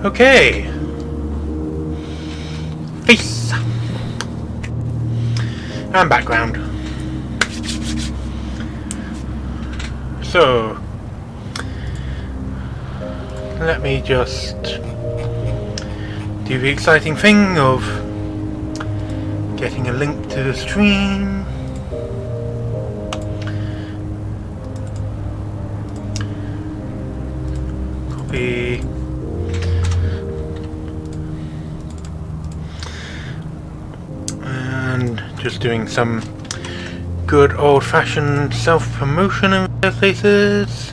Okay. Face. And background. So, let me just do the exciting thing of getting a link to the stream. Copy. And just doing some good old-fashioned self-promotion in their places.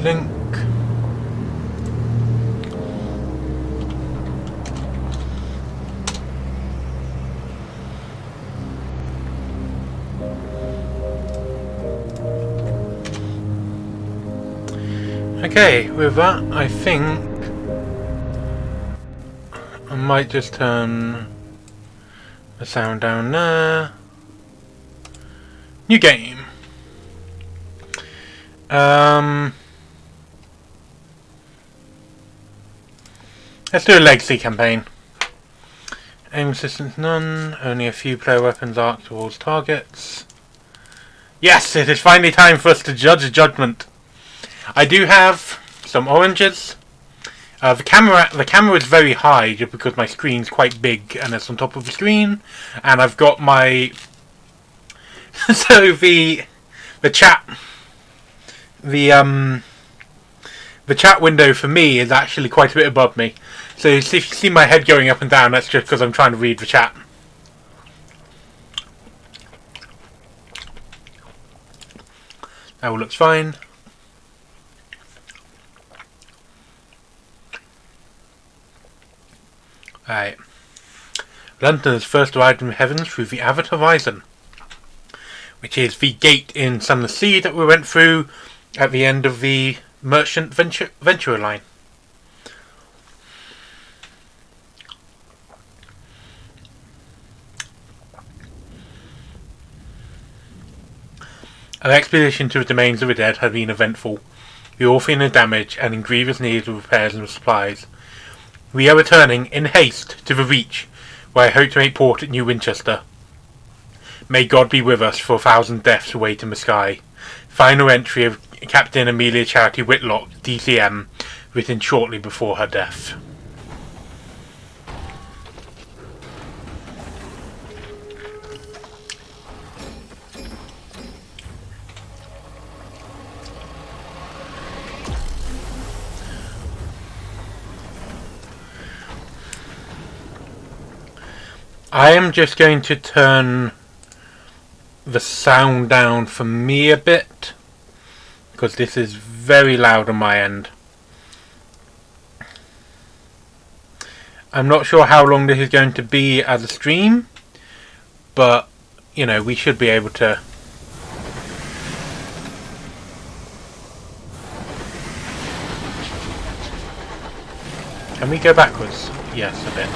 Link. Okay, with that, I think I might just turn the sound down there. New game. Let's do a legacy campaign. Aim assistance none. Only a few player weapons arc towards targets. Yes, it is finally time for us to judge a judgment. I do have some oranges. The camera is very high just because my screen's quite big and it's on top of the screen. And I've got my so the chat the chat window for me is actually quite a bit above me. So if you see my head going up and down, that's just because I'm trying to read the chat. That all looks fine. Alright. Londoners first arrived in the heavens through the Avid Horizon, which is the gate in Sunless Sea that we went through at the end of the Merchant Venturer line. Our expedition to the domains of the dead had been eventful. The Orphean is damaged and in grievous need of repairs and supplies. We are returning in haste to the Reach, where I hope to make port at New Winchester. May God be with us for 1,000 deaths await in the sky. Final entry of Captain Amelia Charity Whitlock, DCM, written shortly before her death. I am just going to turn the sound down for me a bit, because this is very loud on my end. I'm not sure how long this is going to be as a stream, but, you know, we should be able to... Can we go backwards? Yes, a bit.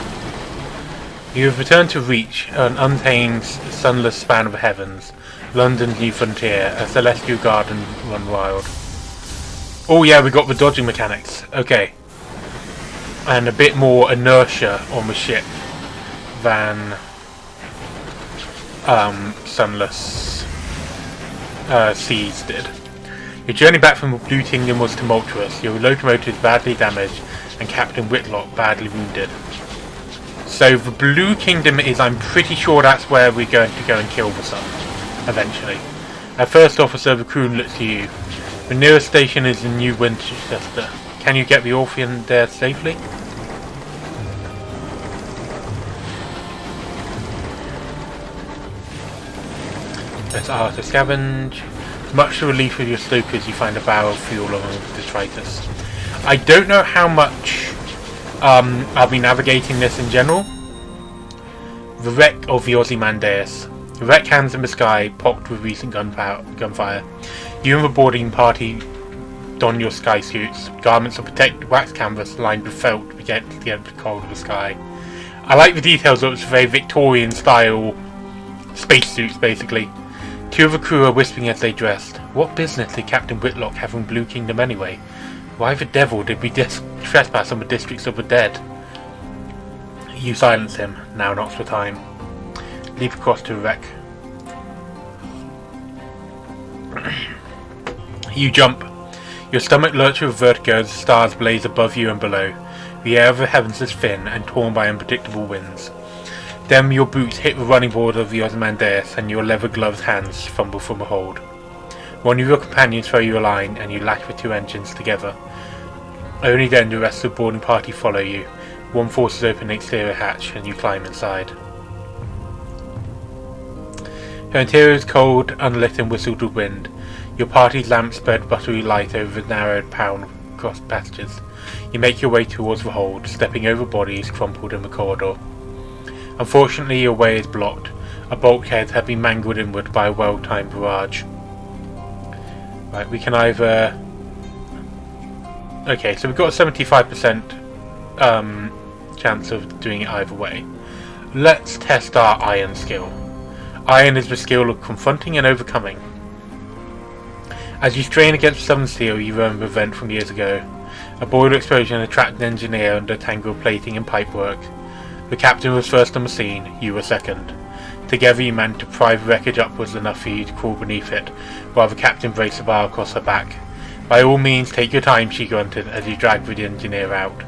You have returned to Reach, an untamed, sunless span of heavens. London's new frontier, a celestial garden run wild. Oh yeah, we got the dodging mechanics. Okay. And a bit more inertia on the ship than Sunless Seas did. Your journey back from the Blue Kingdom was tumultuous. Your locomotive badly damaged and Captain Whitlock badly wounded. So the Blue Kingdom is, I'm pretty sure that's where we're going to go and kill the sun, eventually. Our first officer, the crew looks to you. The nearest station is in New Winchester. Can you get the Orphean there safely? Press R to scavenge. Much to relief with your stokers, you find a barrel of fuel along with detritus. I don't know how much I'll be navigating this in general. The wreck of the Ozymandias. The wreck hands in the sky, pocked with recent gunfire. You and the boarding party don your sky suits, garments of protected wax canvas lined with felt against the cold of the sky. I like the details of its very Victorian style spacesuits, basically. Two of the crew are whispering as they dressed. What business did Captain Whitlock have in Blue Kingdom anyway? Why the devil did we trespass on the districts of the dead? You silence him. Now not's the time. Leap across to the wreck. You jump. Your stomach lurches with vertigo as the stars blaze above you and below. The air of the heavens is thin and torn by unpredictable winds. Then your boots hit the running board of the Ozymandias and your leather-gloved hands fumble from a hold. One of your companions throw you a line and you latch the two engines together. Only then the rest of the boarding party follow you. One forces open the exterior hatch and you climb inside. Her interior is cold, unlit and whistled with wind. Your party's lamps spread buttery light over the narrowed pound-crossed passages. You make your way towards the hold, stepping over bodies crumpled in the corridor. Unfortunately, your way is blocked. A bulkhead had been mangled inward by a well-timed barrage. Right, we can either... Okay, so we've got a 75% chance of doing it either way. Let's test our iron skill. Iron is the skill of confronting and overcoming. As you strain against southern steel, you remember an event from years ago. A boiler explosion attracted an engineer under tangled plating and pipework. The captain was first on the scene, you were second. Together you managed to pry the wreckage upwards enough for you to crawl beneath it, while the captain braced a bar across her back. By all means, take your time, she grunted as you dragged the engineer out.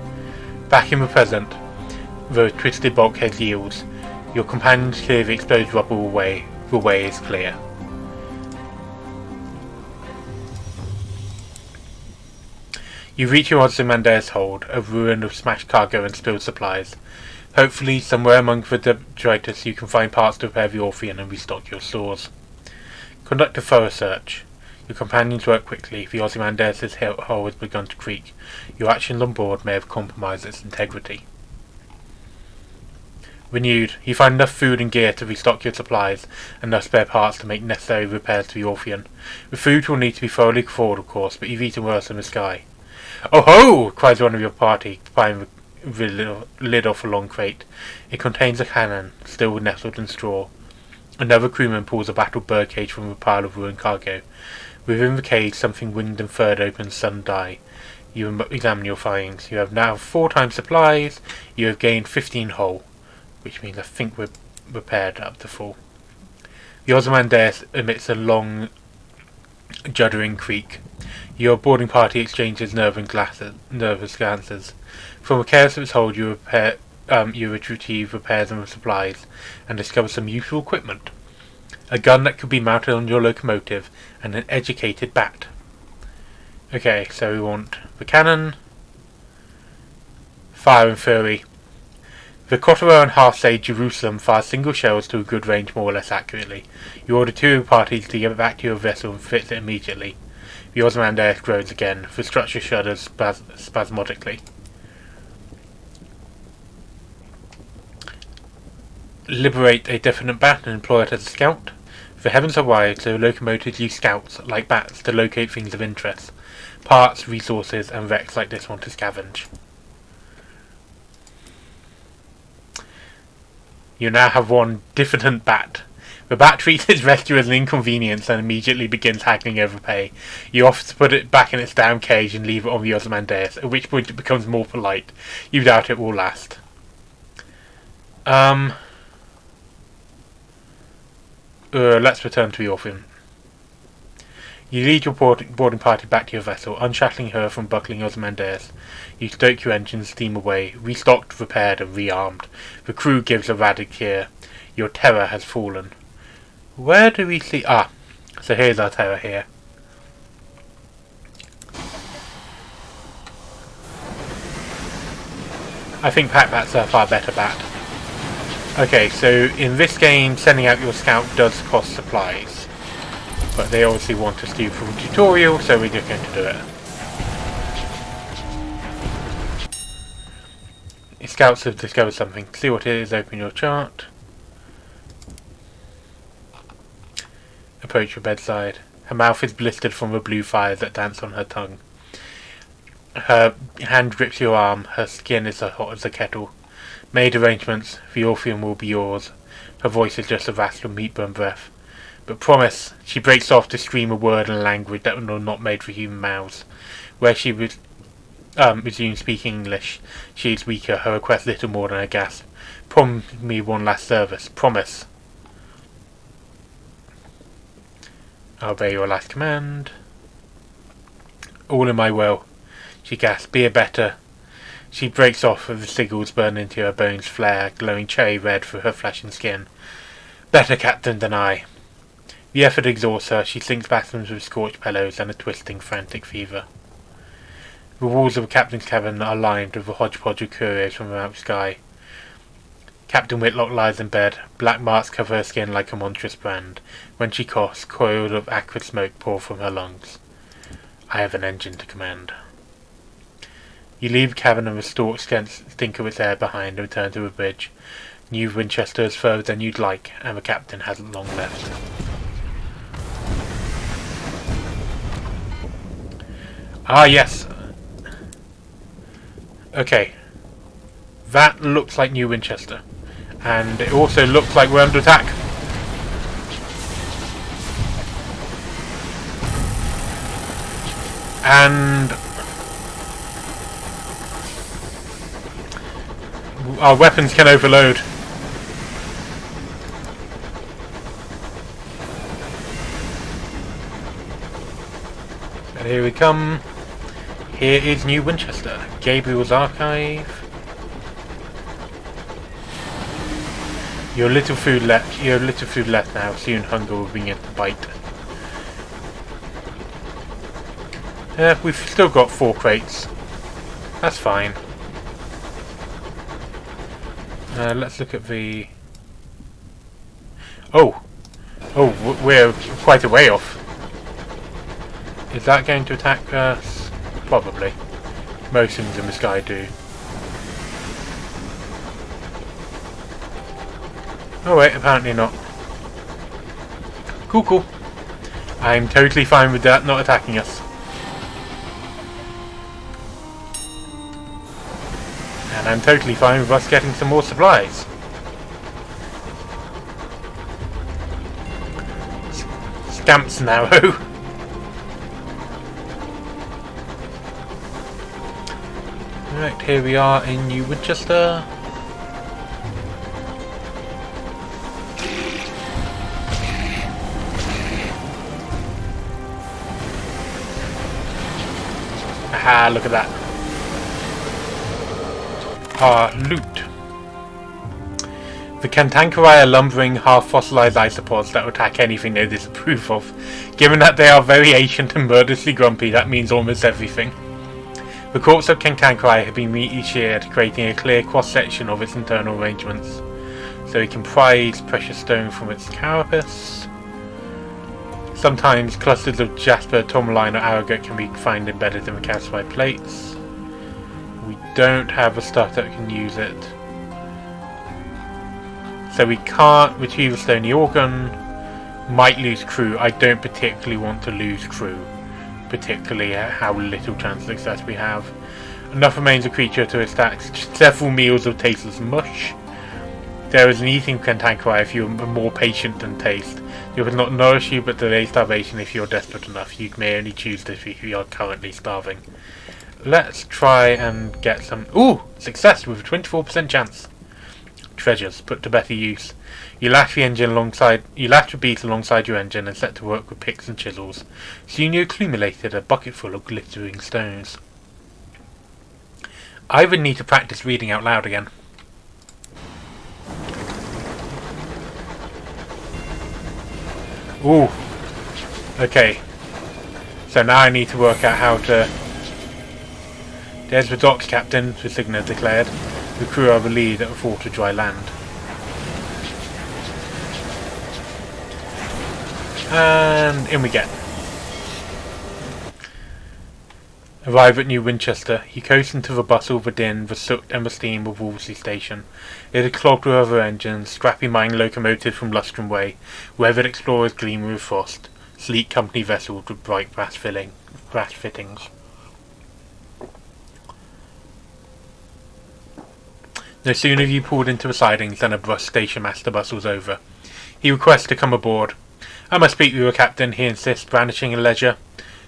Back in the present, the twisted bulkhead yields. Your companions clear the exploded rubble away. The way is clear. You reach your Ozymandias hold, a ruin of smashed cargo and spilled supplies. Hopefully, somewhere among the detritus you can find parts to repair the Orphean and restock your stores. Conduct a thorough search. Your companions work quickly. The Ozymandias' hull has begun to creak. Your actions on board may have compromised its integrity. Renewed, you find enough food and gear to restock your supplies, and enough spare parts to make necessary repairs to the Orphean. The food will need to be thoroughly thawed, of course, but you've eaten worse in the sky. "Oh ho!" cries one of your party, prying the lid off a long crate. It contains a cannon, still nestled in straw. Another crewman pulls a battered birdcage from a pile of ruined cargo. Within the cage, something winged and furred opens sudden die. You examine your finds. You have now 4 times supplies. You have gained 15 hull, which means I think we're repaired up to full. The Ozymandias emits a long, juddering creak. Your boarding party exchanges nervous glances. From a careless of its hold, you retrieve repairs and supplies, and discover some useful equipment. A gun that could be mounted on your locomotive, and an educated bat. Okay, so we want the cannon, fire and fury. The Kottaro and half-say Jerusalem fire single shells to a good range more or less accurately. You order 2 parties to get back to your vessel and fix it immediately. The Ozymandias groans again. The structure shudders spasmodically. Liberate a definite bat and employ it as a scout. The heavens are wide, so locomotives use scouts, like bats, to locate things of interest. Parts, resources, and wrecks like this one to scavenge. You now have one diffident bat. The bat treats its rescue as an inconvenience and immediately begins haggling over pay. You offer to put it back in its down cage and leave it on the Ozymandias, at which point it becomes more polite. You doubt it will last. Let's return to the Orphean. You lead your boarding party back to your vessel, unshackling her from buckling Ozymandias. You stoke your engines, steam away, restocked, repaired, and rearmed. The crew gives a radic cheer. Your terror has fallen. Where do we see... so here's our terror here. I think Pat-Bat's a far better bat. Okay, so in this game, sending out your scout does cost supplies. But they obviously want us to do a full tutorial, so we're just going to do it. Your scouts have discovered something. See what it is, open your chart. Approach your bedside. Her mouth is blistered from the blue fires that dance on her tongue. Her hand grips your arm. Her skin is as hot as a kettle. Made arrangements. The Orpheum will be yours. Her voice is just a rasp of meat-burned breath. But promise. She breaks off to scream a word in a language that was not made for human mouths. Where she resumes speaking English, she is weaker. Her request little more than a gasp. Promise me one last service. Promise. I'll obey your last command. All in my will. She gasps. Be a better. She breaks off as the sigils burn into her bones, flare, glowing cherry red through her flashing skin. Better captain than I. The effort exhausts her. She sinks backwards with scorched pillows and a twisting, frantic fever. The walls of the captain's cabin are lined with a hodgepodge of curios from the outer sky. Captain Whitlock lies in bed. Black marks cover her skin like a monstrous brand. When she coughs, coils of acrid smoke pour from her lungs. I have an engine to command. You leave the cabin and the stalk stink of its air behind and return to the bridge. New Winchester is further than you'd like, and the captain hasn't long left. Ah, yes. Okay. That looks like New Winchester. And it also looks like we're under attack. And our weapons can overload. And here we come. Here is New Winchester. Gabriel's Archive. You have little food left now. Soon hunger will bring it to bite. We've still got 4 crates. That's fine. Let's look at the... Oh, we're quite a way off. Is that going to attack us? Probably. Most things in the sky do. Oh wait, apparently not. Cool. I'm totally fine with that not attacking us. And I'm totally fine with us getting some more supplies. Scamps now. Right, here we are in New Winchester. Aha, look at that. Our loot. The Cantankerite are lumbering, half-fossilized isopods that will attack anything they disapprove of. Given that they are very ancient and murderously grumpy, that means almost everything. The corpse of Cantankerite had been neatly sheared, creating a clear cross-section of its internal arrangements, so we can prise precious stone from its carapace. Sometimes clusters of jasper, tourmaline or arrowroot can be found embedded in the calcified plates. We don't have a stuff that can use it. So we can't retrieve a stony organ. Might lose crew. I don't particularly want to lose crew. Particularly how little chance of success we have. Enough remains of creature to stack several meals of tasteless mush. There is an eating Cantankerite if you are more patient than taste. It will not nourish you but delay starvation if you are desperate enough. You may only choose this if you are currently starving. Let's try and get some... Ooh! Success with a 24% chance. Treasures put to better use. You lash the beast alongside your engine and set to work with picks and chisels. Soon you accumulated a bucket full of glittering stones. I would need to practice reading out loud again. Ooh. Okay. So now I need to work out how to... There's the docks, Captain, the signal declared. The crew are relieved at the thought of dry land. And in we get. Arrive at New Winchester. You coast into the bustle, the din, the soot and the steam of Wolseley Station. It is clogged with other engines, scrappy mining locomotives from Lustrum Way, weathered explorers gleaming with frost, sleek company vessels with bright brass fittings. No sooner have you pulled into the sidings than a brusque station master bustles over. He requests to come aboard. I must speak with your captain, he insists, brandishing a ledger.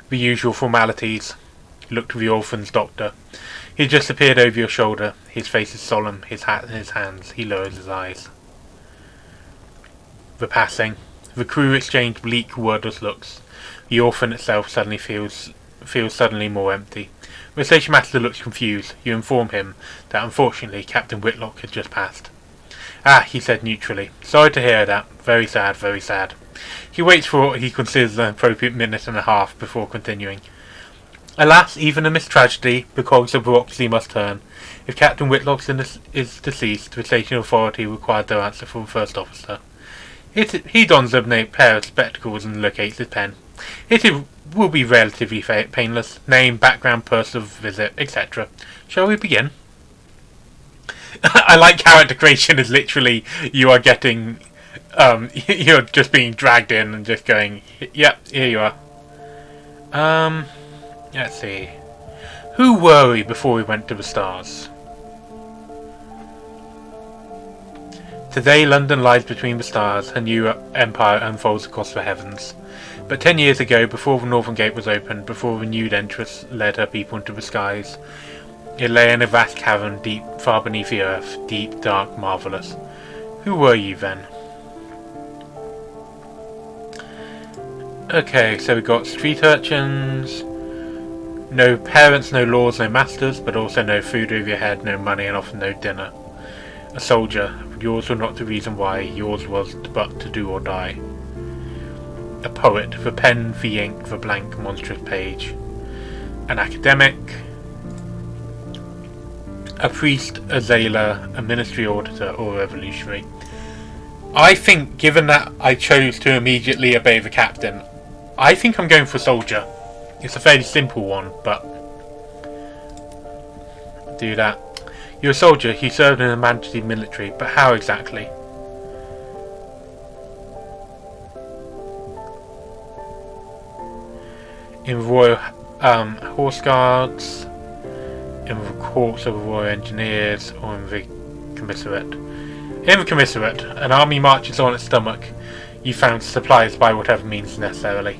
The usual formalities. You look to the orphan's doctor. He just appeared over your shoulder. His face is solemn, his hat in his hands. He lowers his eyes. The passing. The crew exchange bleak, wordless looks. The orphan itself suddenly feels suddenly more empty. The station master looks confused. You inform him that unfortunately Captain Whitlock has just passed. Ah, he said neutrally. Sorry to hear that. Very sad, very sad. He waits for what he considers an appropriate minute and a half before continuing. Alas, even in this tragedy, the cogs of bureaucracy must turn. If Captain Whitlock is deceased, the station authority required their answer from the first officer. He dons a pair of spectacles and locates his pen. It will be relatively painless. Name, background, person of visit, etc. Shall we begin? I like character creation is literally you are getting, you're just being dragged in and just going, yep, here you are. Let's see. Who were we before we went to the stars? Today London lies between the stars, a new empire unfolds across the heavens. But 10 years ago, before the Northern Gate was opened, before renewed entrance led her people into the skies, it lay in a vast cavern deep, far beneath the earth, deep, dark, marvellous. Who were you then? Okay, so we got street urchins, no parents, no laws, no masters, but also no food over your head, no money, and often no dinner. A soldier, yours was not the reason why, yours was but to do or die. A poet, the pen, the ink, the blank, monstrous page. An academic. A priest, a sailor, a ministry auditor, or a revolutionary. I think, given that I chose to immediately obey the captain, I think I'm going for soldier. It's a fairly simple one, but do that. You're a soldier. You served in the Majesty's military, but how exactly? In Royal Horse Guards, in the Corps of the Royal Engineers, or in the Commissariat. In the Commissariat, an army marches on its stomach. You found supplies by whatever means necessarily.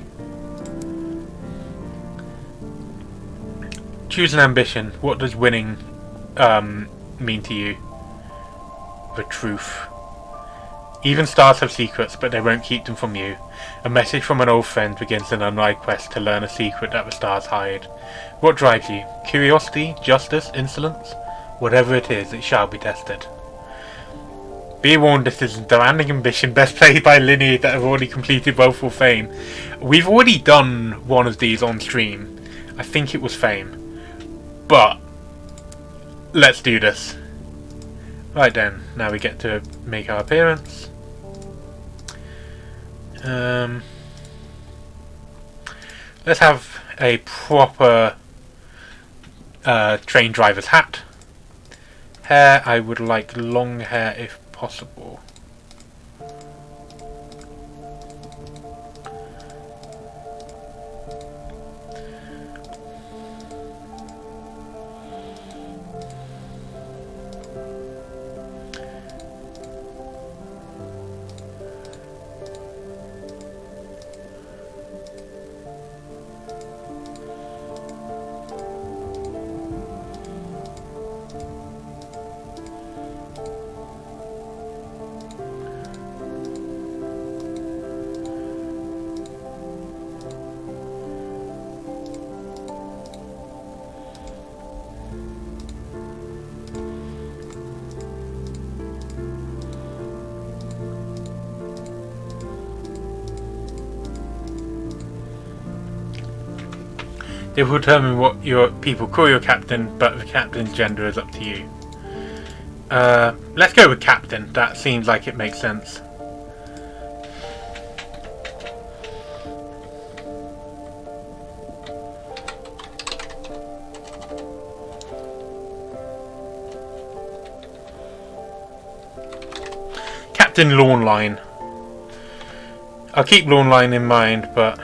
Choose an ambition. What does winning mean to you? The truth. Even stars have secrets, but they won't keep them from you. A message from an old friend begins an unripe quest to learn a secret that the stars hide. What drives you? Curiosity? Justice? Insolence? Whatever it is, it shall be tested. Be warned, this is a demanding ambition best played by lineage that have already completed Woeful Fame. We've already done one of these on stream. I think it was Fame. But let's do this. Right then, now we get to make our appearance. Let's have a proper train driver's hat. Hair, I would like long hair if possible. They will determine what your people call your captain, but the captain's gender is up to you. Let's go with captain. That seems like it makes sense. Captain Lawnline. I'll keep Lawnline in mind, but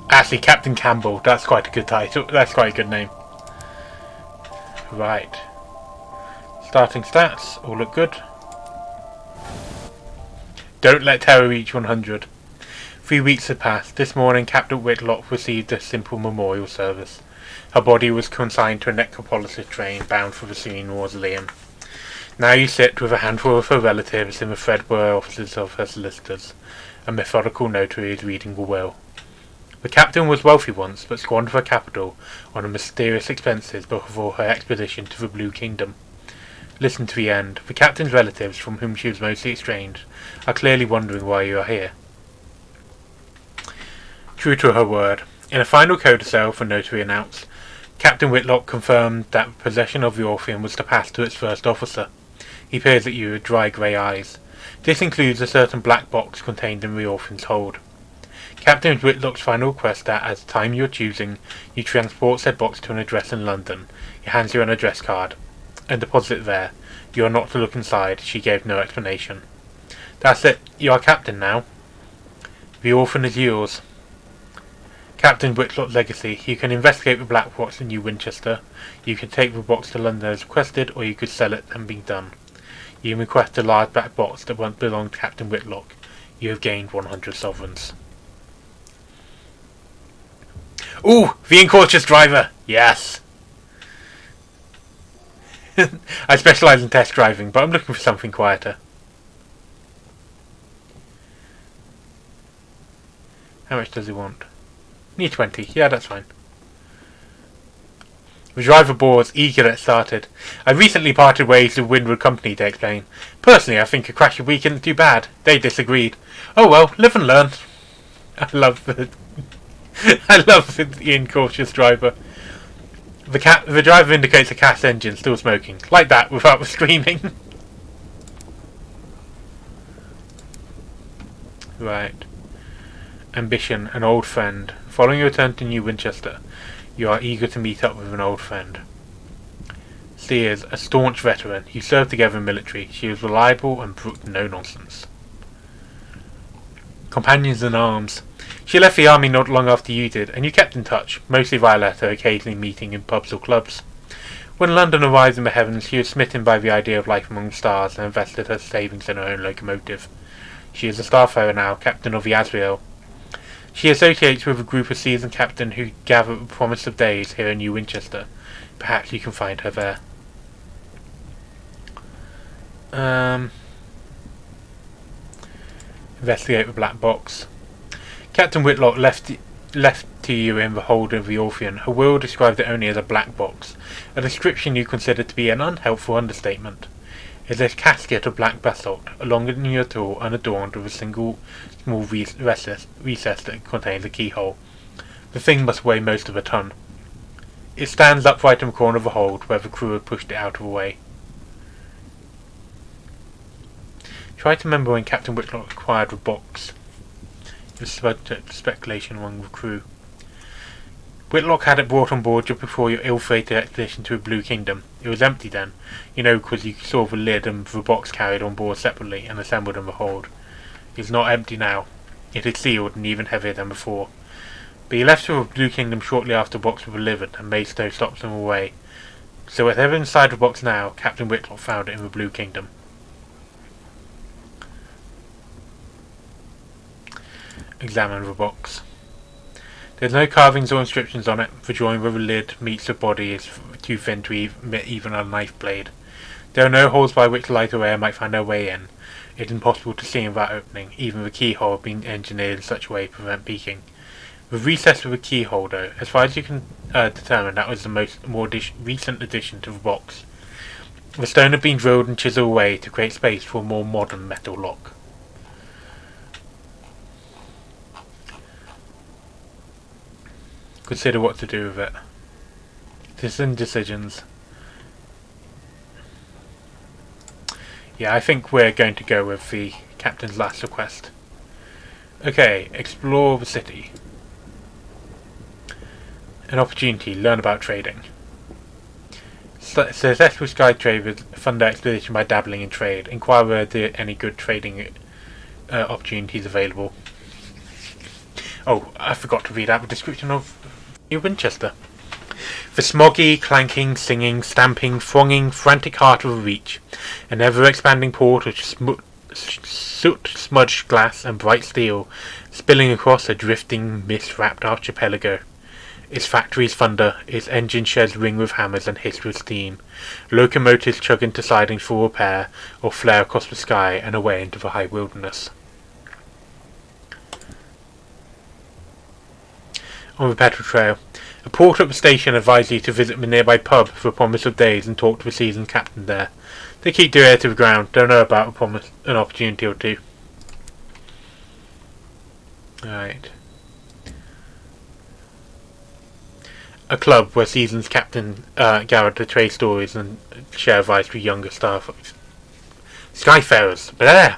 actually, Captain Campbell. That's quite a good title. That's quite a good name. Right. Starting stats. All look good. Don't let terror reach 100. 3 weeks had passed. This morning, Captain Whitlock received a simple memorial service. Her body was consigned to a necropolis train bound for the Serene Mausoleum. Now you sit with a handful of her relatives in the threadbare offices of her solicitors. A methodical notary is reading the will. The captain was wealthy once, but squandered her capital on the mysterious expenses before her expedition to the Blue Kingdom. Listen to the end. The captain's relatives, from whom she was mostly estranged, are clearly wondering why you are here. True to her word, in a final codicil, the notary announced, Captain Whitlock confirmed that possession of the Orpheum was to pass to its first officer. He peers at you with dry grey eyes. This includes a certain black box contained in the Orpheum's hold. Captain Whitlock's final request that, at the time you are choosing, you transport said box to an address in London. He hands you an address card, and deposit it there. You are not to look inside. She gave no explanation. That's it. You are captain now. The orphan is yours. Captain Whitlock's legacy. You can investigate the black box in New Winchester. You can take the box to London as requested, or you could sell it and be done. You can request a large black box that once belonged to Captain Whitlock. You have gained 100 sovereigns. Ooh! The incautious driver! Yes! I specialise in test driving, but I'm looking for something quieter. How much does he want? Need 20. Yeah, that's fine. The driver bores, eager to get started. I recently parted ways with Windward Company, they explain. Personally, I think a crash a week isn't too bad. They disagreed. Oh well, live and learn. I love the incautious driver. The driver indicates a cast engine still smoking. Like that, without the screaming. Right. Ambition, an old friend. Following your return to New Winchester, you are eager to meet up with an old friend. Sears, a staunch veteran. You served together in the military. She was reliable and brooked no nonsense. Companions in arms. She left the army not long after you did, and you kept in touch, mostly via letter, occasionally meeting in pubs or clubs. When London arrived in the heavens, she was smitten by the idea of life among the stars and invested her savings in her own locomotive. She is a starfarer now, captain of the Asriel. She associates with a group of seasoned captains who gather at the promise of days here in New Winchester. Perhaps you can find her there. Investigate the black box. Captain Whitlock left to you in the hold of the Orpheum. Her will described it only as a black box, a description you consider to be an unhelpful understatement. It is a casket of black basalt, longer than your tool, unadorned with a single small recess that contains a keyhole. The thing must weigh most of a ton. It stands upright in the corner of the hold, where the crew had pushed it out of the way. Try to remember when Captain Whitlock acquired the box. It was subject to speculation among the crew. Whitlock had it brought on board just before your ill-fated expedition to the Blue Kingdom. It was empty then, you know, because you saw the lid and the box carried on board separately and assembled in the hold. It is not empty now. It is sealed and even heavier than before. But he left for the Blue Kingdom shortly after the box was delivered, and Maystow stopped him away. So whatever inside the box now, Captain Whitlock found it in the Blue Kingdom. Examine the box. There is no carvings or inscriptions on it. The drawing where the lid meets the body is too thin to even a knife blade. There are no holes by which light or air might find their way in. It is impossible to see in that opening, even the keyhole being engineered in such a way to prevent peeking. The recess of the keyhole, though, as far as you can determine, that was the more recent addition to the box. The stone had been drilled and chiseled away to create space for a more modern metal lock. Consider what to do with it. Decisions. Yeah, I think we're going to go with the captain's last request. Okay, explore the city. An opportunity, learn about trading. Successful sky traders fund their expedition by dabbling in trade. Inquire whether there are any good trading opportunities available. Oh, I forgot to read out the description of New Winchester. The smoggy, clanking, singing, stamping, thronging, frantic heart of a reach, an ever-expanding port of soot-smudged glass and bright steel, spilling across a drifting, mist-wrapped archipelago. Its factories thunder, its engine sheds ring with hammers and hiss with steam. Locomotives chug into sidings for repair, or flare across the sky and away into the high wilderness. On the petrol trail, a porter at the station advised you to visit the nearby pub for a promise of days and talk to the seasoned captain there. They keep their ear to the ground, don't know about an opportunity or two. Alright. A club where seasoned captain gather to trade stories and share advice with younger staff. Skyfarers, there!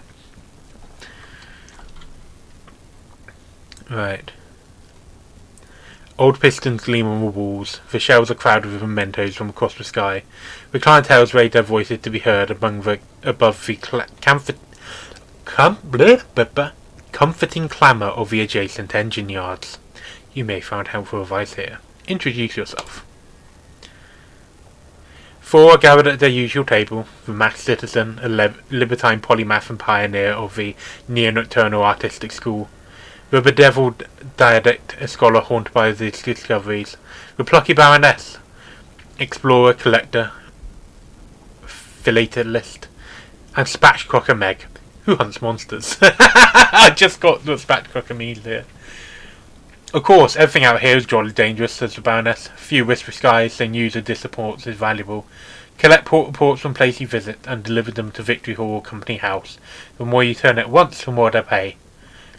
Right. Old pistons gleam on the walls. The shelves are crowded with mementos from across the sky. The clientels raise their voices to be heard above the comforting clamour of the adjacent engine yards. You may find helpful advice here. Introduce yourself. Four are gathered at their usual table. The Max Citizen, a libertine polymath and pioneer of the neo-nocturnal artistic school. The bedeviled diadact, a scholar haunted by his discoveries. The plucky baroness, explorer, collector, philatelist. And Spatchcocker Meg, who hunts monsters. I just got the Spatchcocker means here. Of course, everything out here is jolly dangerous, says the Baroness. Few whisper skies, so news of disappointments is valuable. Collect port reports from place you visit, and deliver them to Victory Hall or Company House. The more you turn at once, the more they pay.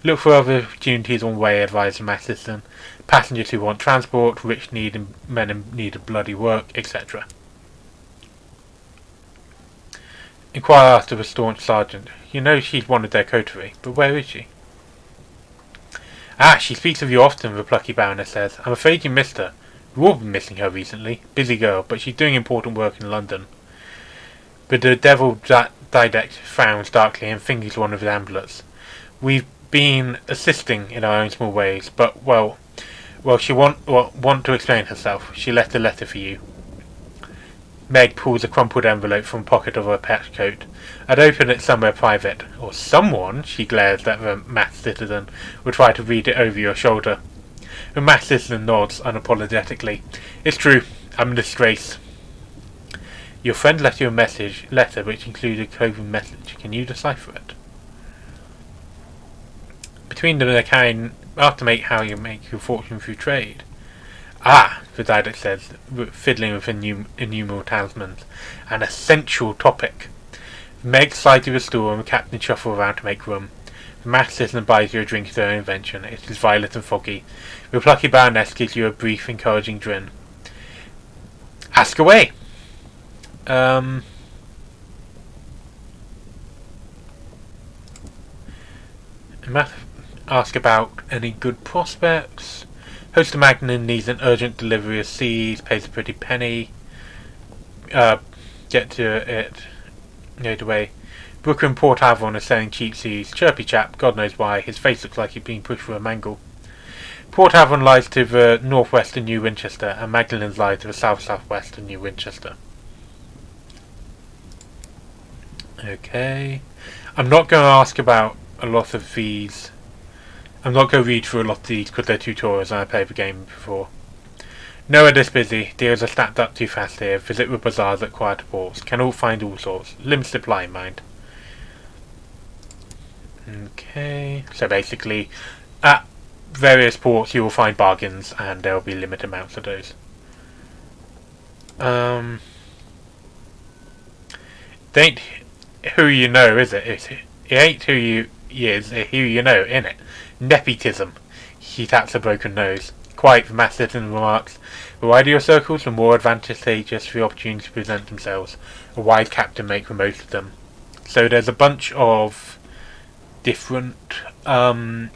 Look for other opportunities on the way, advised the Mass Citizen. Passengers who want transport, rich men in need of bloody work, etc. Inquire after the staunch sergeant. You know she's one of their coterie, but where is she? Ah, she speaks of you often, the plucky Baroness says. I'm afraid you missed her. We've all been missing her recently. Busy girl, but she's doing important work in London. But the devil didact frowns darkly and fingers one of his amulets. We've been assisting in our own small ways, but, well, she want to explain herself. She left a letter for you. Meg pulls a crumpled envelope from the pocket of her patch coat. I'd open it somewhere private, or someone, she glares at the Mass Citizen, will try to read it over your shoulder. The Mass Citizen nods unapologetically. It's true, I'm a disgrace. Your friend left you a letter which included a cloven message. Can you decipher it? Between them they can estimate how you make your fortune through trade. Ah, the didact says, fiddling with innumerable talismans. An essential topic. Meg slides to the stool and the captain shuffles around to make room. The Mass Citizen buys you a drink of their own invention. It is violet and foggy. The plucky Baroness gives you a brief, encouraging grin. Ask away! Ask about any good prospects. Host of Magnan needs an urgent delivery of seeds, pays a pretty penny. Get to it. Right away. Brooker in Port Avon is selling cheap seeds. Chirpy chap, God knows why. His face looks like he's been pushed through a mangle. Port Avon lies to the northwest of New Winchester, and Magdalene's lies to the south-southwest of New Winchester. Okay. I'm not going to ask about a lot of these. I'm not going to read through a lot of these because they're tutorials and I played the game before. Nowhere this busy. Deals are stacked up too fast here. Visit the bazaars at quieter ports. Can all find all sorts. Limited supply, mind. Okay. So basically, at various ports you will find bargains and there will be limited amounts of those. It ain't who you know, is it? It ain't who you is, who you know, innit? Nepotism. He taps a broken nose. Quite, the Mass Citizen remarks. The wider your circles, the more advantageous the opportunities present themselves. A wise captain makes the most of them. So there's a bunch of different kind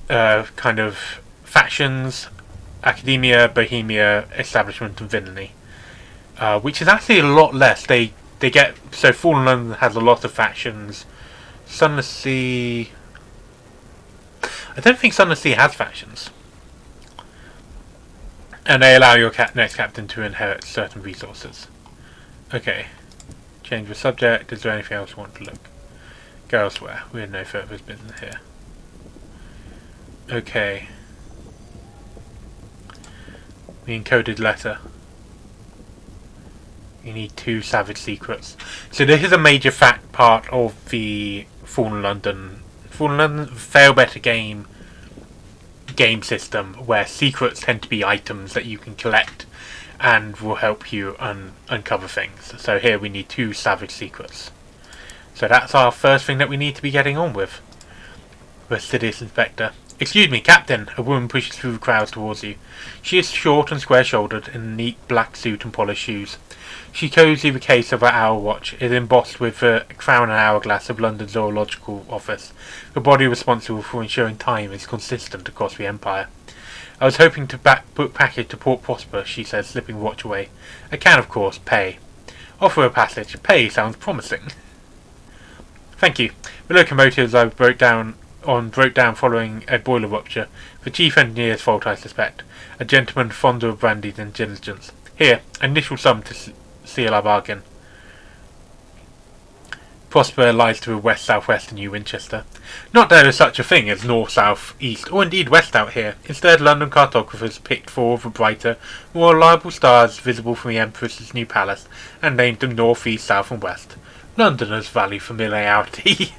of factions: academia, bohemia, establishment, and villainy. Which is actually a lot less. They get so Fallen London has a lot of factions. Sunless Sea. I don't think Sunless Sea has factions. And they allow your next captain to inherit certain resources. Okay. Change the subject. Is there anything else you want to look? Go elsewhere. We have no further business here. Okay. The Encoded Letter. You need 2 savage secrets. So this is a major part of the Fallen London fail better game system, where secrets tend to be items that you can collect and will help you uncover things. So here we need 2 savage secrets. So that's our first thing that we need to be getting on with. Fastidious Inspector. Excuse me, Captain. A woman pushes through the crowd towards you. She is short and square-shouldered, in a neat black suit and polished shoes. She carries the case of her hour watch. It is embossed with the crown and hourglass of London's Zoological Office, the body responsible for ensuring time is consistent across the Empire. I was hoping to book package to Port Prosper, she says, slipping the watch away. I can, of course, pay. Offer a passage. Pay sounds promising. Thank you. The locomotives I broke down following a boiler rupture. The chief engineer's fault, I suspect. A gentleman fonder of brandy than diligence. Here, initial sum to seal our bargain. Prosper lies to the west-southwest of New Winchester. Not there is such a thing as north, south, east, or indeed west out here. Instead, London cartographers picked 4 of the brighter, more reliable stars visible from the Empress's new palace, and named them north, east, south, and west. Londoners value familiarity.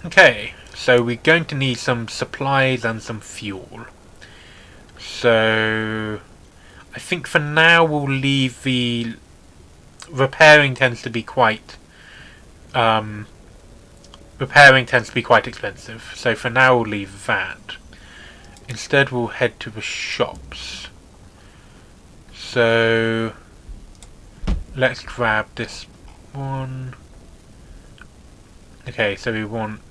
Okay, so we're going to need some supplies and some fuel. So I think for now we'll leave the repairing tends to be quite expensive. So for now we'll leave that. Instead we'll head to the shops. So let's grab this one. Okay, so we want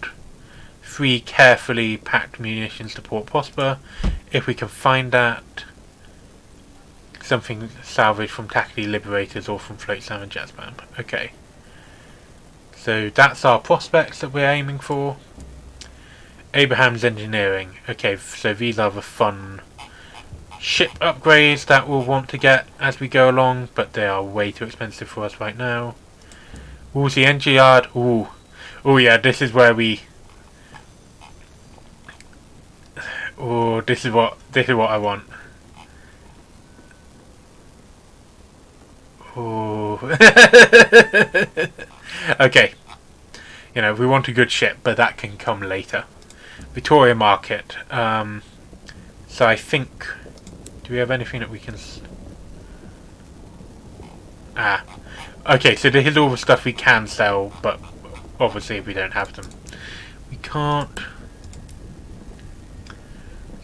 3 carefully packed munitions to Port Prosper. If we can find that. Something salvaged from Tackety Liberators or from Float Salmon Jazzband. Okay. So that's our prospects that we're aiming for. Abraham's Engineering. Okay, so these are the fun ship upgrades that we'll want to get as we go along, but they are way too expensive for us right now. Woolsey Engine Yard. Ooh. Oh yeah, this is where we... Oh, this is what I want. Oh. Okay. You know, we want a good ship, but that can come later. Victoria Market. So I think... Do we have anything that we can... Okay, so this is all the stuff we can sell, but obviously we don't have them. We can't...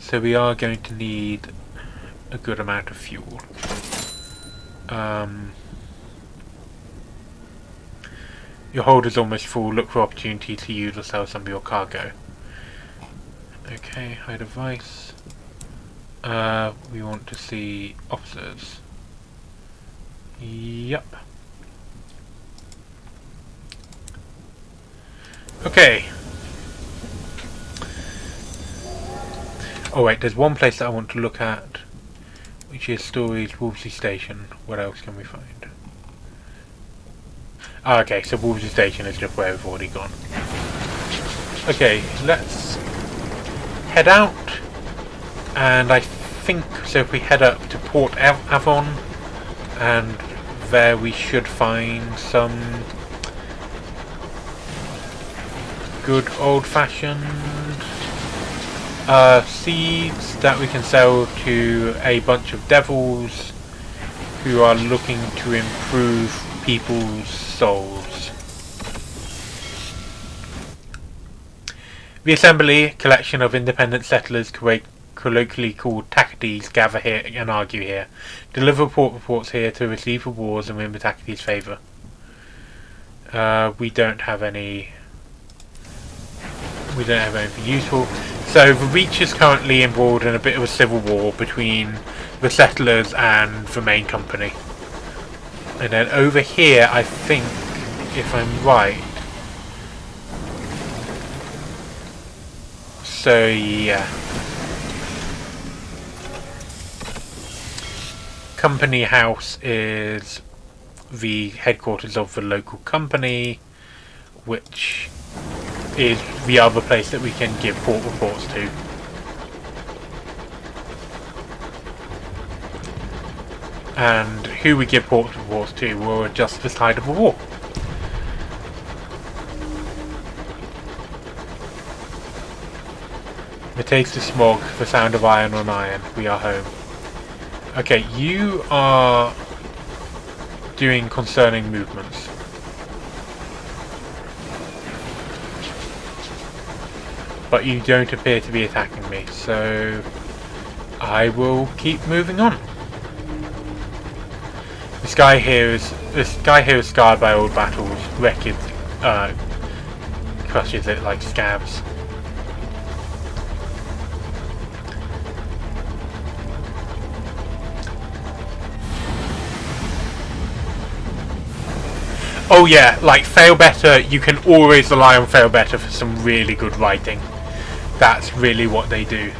So we are going to need a good amount of fuel. Your hold is almost full. Look for opportunity to use or sell some of your cargo. Okay, high device. We want to see officers. Yep. Okay. Oh wait, there's one place that I want to look at, which is Storey's Wolseley Station. What else can we find? Okay, so Wolseley Station is just where we've already gone. Okay, let's head out, and I think, so if we head up to Port Avon, and there we should find some good old-fashioned seeds that we can sell to a bunch of devils who are looking to improve people's souls. The Assembly, collection of independent settlers colloquially called Tacketies, gather here and argue here. Deliver report reports here to receive rewards and win the Tacketies' favour. We don't have any. We don't have anything useful. So the Reach is currently embroiled in a bit of a civil war between the settlers and the main company. And then over here, I think, if I'm right. So yeah. Company House is the headquarters of the local company, which is the other place that we can give port reports to. And who we give port reports to will adjust the tide of the war. The taste of smog, the sound of iron on iron, we are home. Okay, you are doing concerning movements. But you don't appear to be attacking me, so I will keep moving on. This guy here is scarred by old battles. Wreckage crushes it like scabs. Oh yeah, like Fail Better, you can always rely on Fail Better for some really good writing. That's really what they do.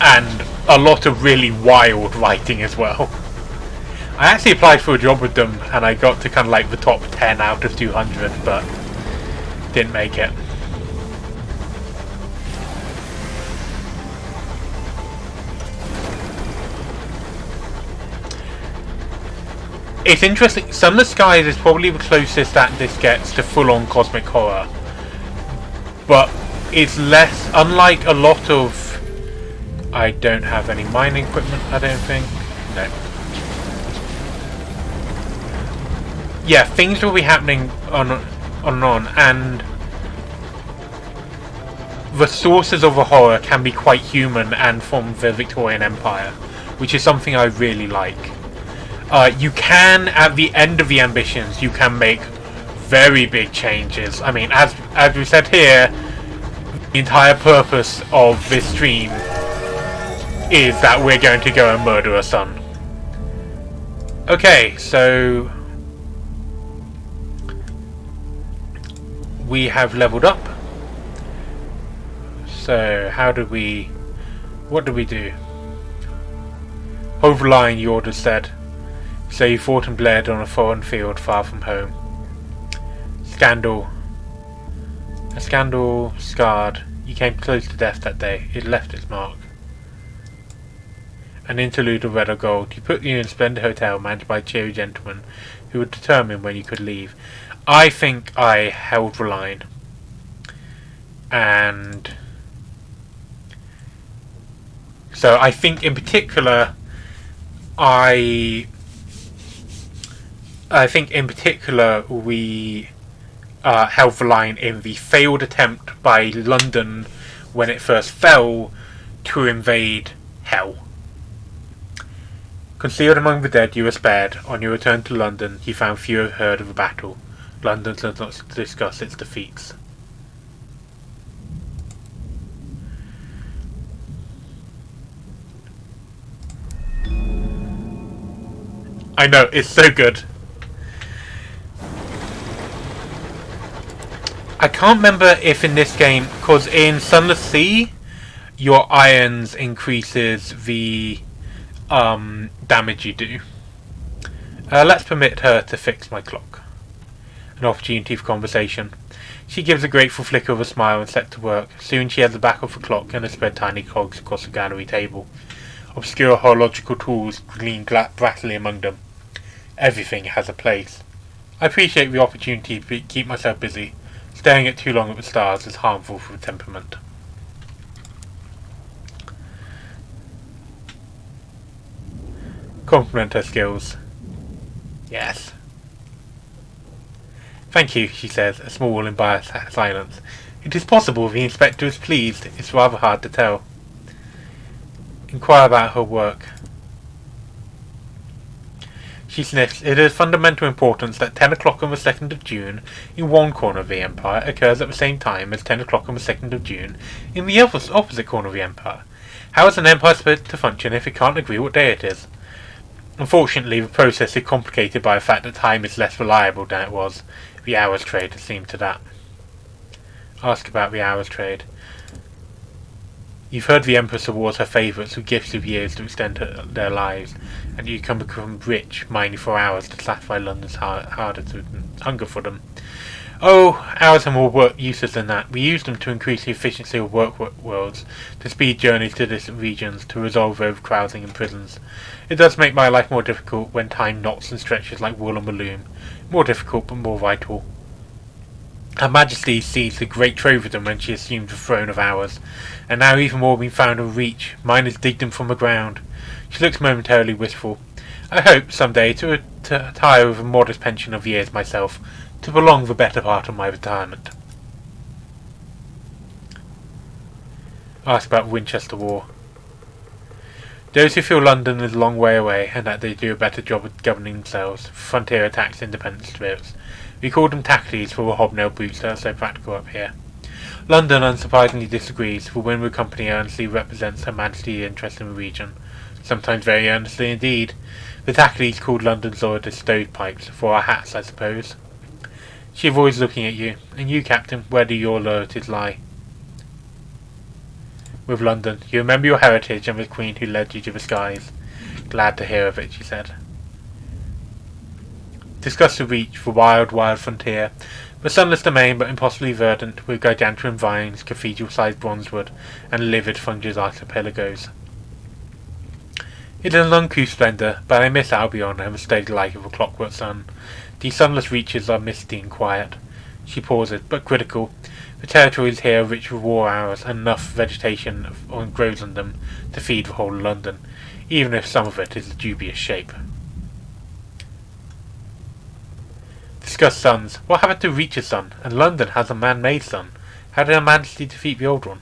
And a lot of really wild writing as well. I actually applied for a job with them and I got to kind of like the top 10 out of 200, but didn't make it. It's interesting, Sunless Skies is probably the closest that this gets to full-on cosmic horror. But it's less, unlike a lot of... I don't have any mining equipment, I don't think. No. Yeah, things will be happening on and on, and the sources of the horror can be quite human and from the Victorian Empire, which is something I really like. You can, at the end of the ambitions, you can make very big changes. I mean, as we said here, the entire purpose of this stream is that we're going to go and murder a son. Okay, so we have leveled up. So what did we do? Hold the line, you orders said. So you fought and bled on a foreign field far from home. Scandal. A scandal scarred. You came close to death that day. It left its mark. An interlude of red or gold. You put you in a splendid hotel managed by a cheery gentleman who would determine when you could leave. I think I held the line. And so I think in particular we held the line in the failed attempt by London when it first fell to invade Hell. Concealed among the dead, you were spared. On your return to London, you found few had heard of the battle. London does not discuss its defeats. I know, it's so good. I can't remember if in this game, because in Sunless Sea, your irons increases the damage you do. Let's permit her to fix my clock. An opportunity for conversation. She gives a grateful flicker of a smile and set to work. Soon she has the back of the clock and has spread tiny cogs across the gallery table. Obscure horological tools gleam brattily among them. Everything has a place. I appreciate the opportunity to keep myself busy. Staring at too long at the stars is harmful for the temperament. Compliment her skills. Yes. Thank you, she says, a small embarrassed silence. It is possible the inspector is pleased. It's rather hard to tell. Inquire about her work. She sniffs. It is of fundamental importance that 10 o'clock on the 2nd of June in one corner of the Empire occurs at the same time as 10 o'clock on the 2nd of June in the opposite corner of the Empire. How is an empire supposed to function if it can't agree what day it is? Unfortunately, the process is complicated by the fact that time is less reliable than it was. The hours trade has seen to that. Ask about the hours trade. You've heard the Empress awards her favourites with gifts of years to extend their lives, and you can become rich mining for hours to satisfy London's hunger for them. Oh, hours are more useless than that. We use them to increase the efficiency of work worlds, to speed journeys to distant regions, to resolve overcrowding in prisons. It does make my life more difficult when time knots and stretches like wool on the loom. More difficult, but more vital. Her Majesty seized the great trove of them when she assumed the throne of hours, and now even more been found in reach. Mine has digged them from the ground. She looks momentarily wistful. I hope, some day, to retire with a modest pension of years myself, to prolong the better part of my retirement. Ask about Winchester War. Those who feel London is a long way away, and that they do a better job of governing themselves, frontier attacks independent spirits. We call them tackities for the hobnail boots that are so practical up here. London unsurprisingly disagrees. The Windward Company earnestly represents Her Majesty's interest in the region, sometimes very earnestly indeed. The tackities called London's loyalists stovepipes, for our hats, I suppose. She avoids looking at you. And you, Captain, where do your loyalties lie? With London. You remember your heritage and the Queen who led you to the skies. Glad to hear of it, she said. Discuss the reach, the wild, wild frontier. The sunless domain, but impossibly verdant, with gargantuan vines, cathedral-sized bronzewood, and livid fungus archipelagos. It is an uncouth splendour, but I miss Albion and the steady light of a clockwork sun. These sunless reaches are misty and quiet. She pauses, but critical. The territories here are rich with war hours, and enough vegetation grows on them to feed the whole of London, even if some of it is a dubious shape. Discuss suns. What happened to Reach's sun? And London has a man-made sun. How did Her Majesty defeat the old one?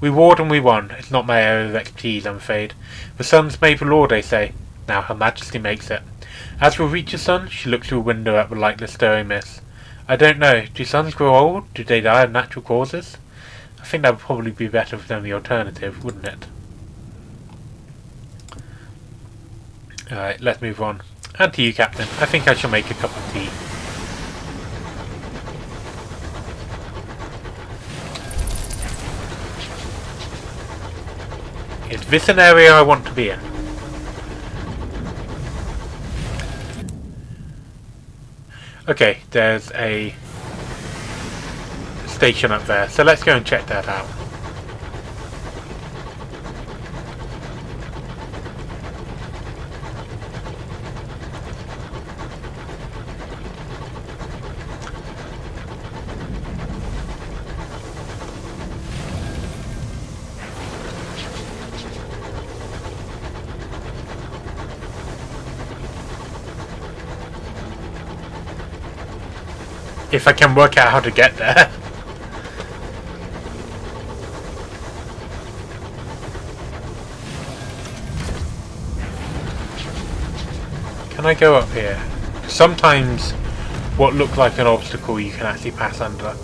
We warred and we won. It's not my area of expertise, I'm afraid. The sun's made for law, they say. Now Her Majesty makes it. As for Reach's sun, she looks through a window at the lightless stirring mist. I don't know. Do suns grow old? Do they die of natural causes? I think that would probably be better than the alternative, wouldn't it? Alright, let's move on. And to you, Captain. I think I shall make a cup of tea. Is this an area I want to be in? Okay, there's a station up there, so let's go and check that out. If I can work out how to get there. Can I go up here? Sometimes what looked like an obstacle you can actually pass under.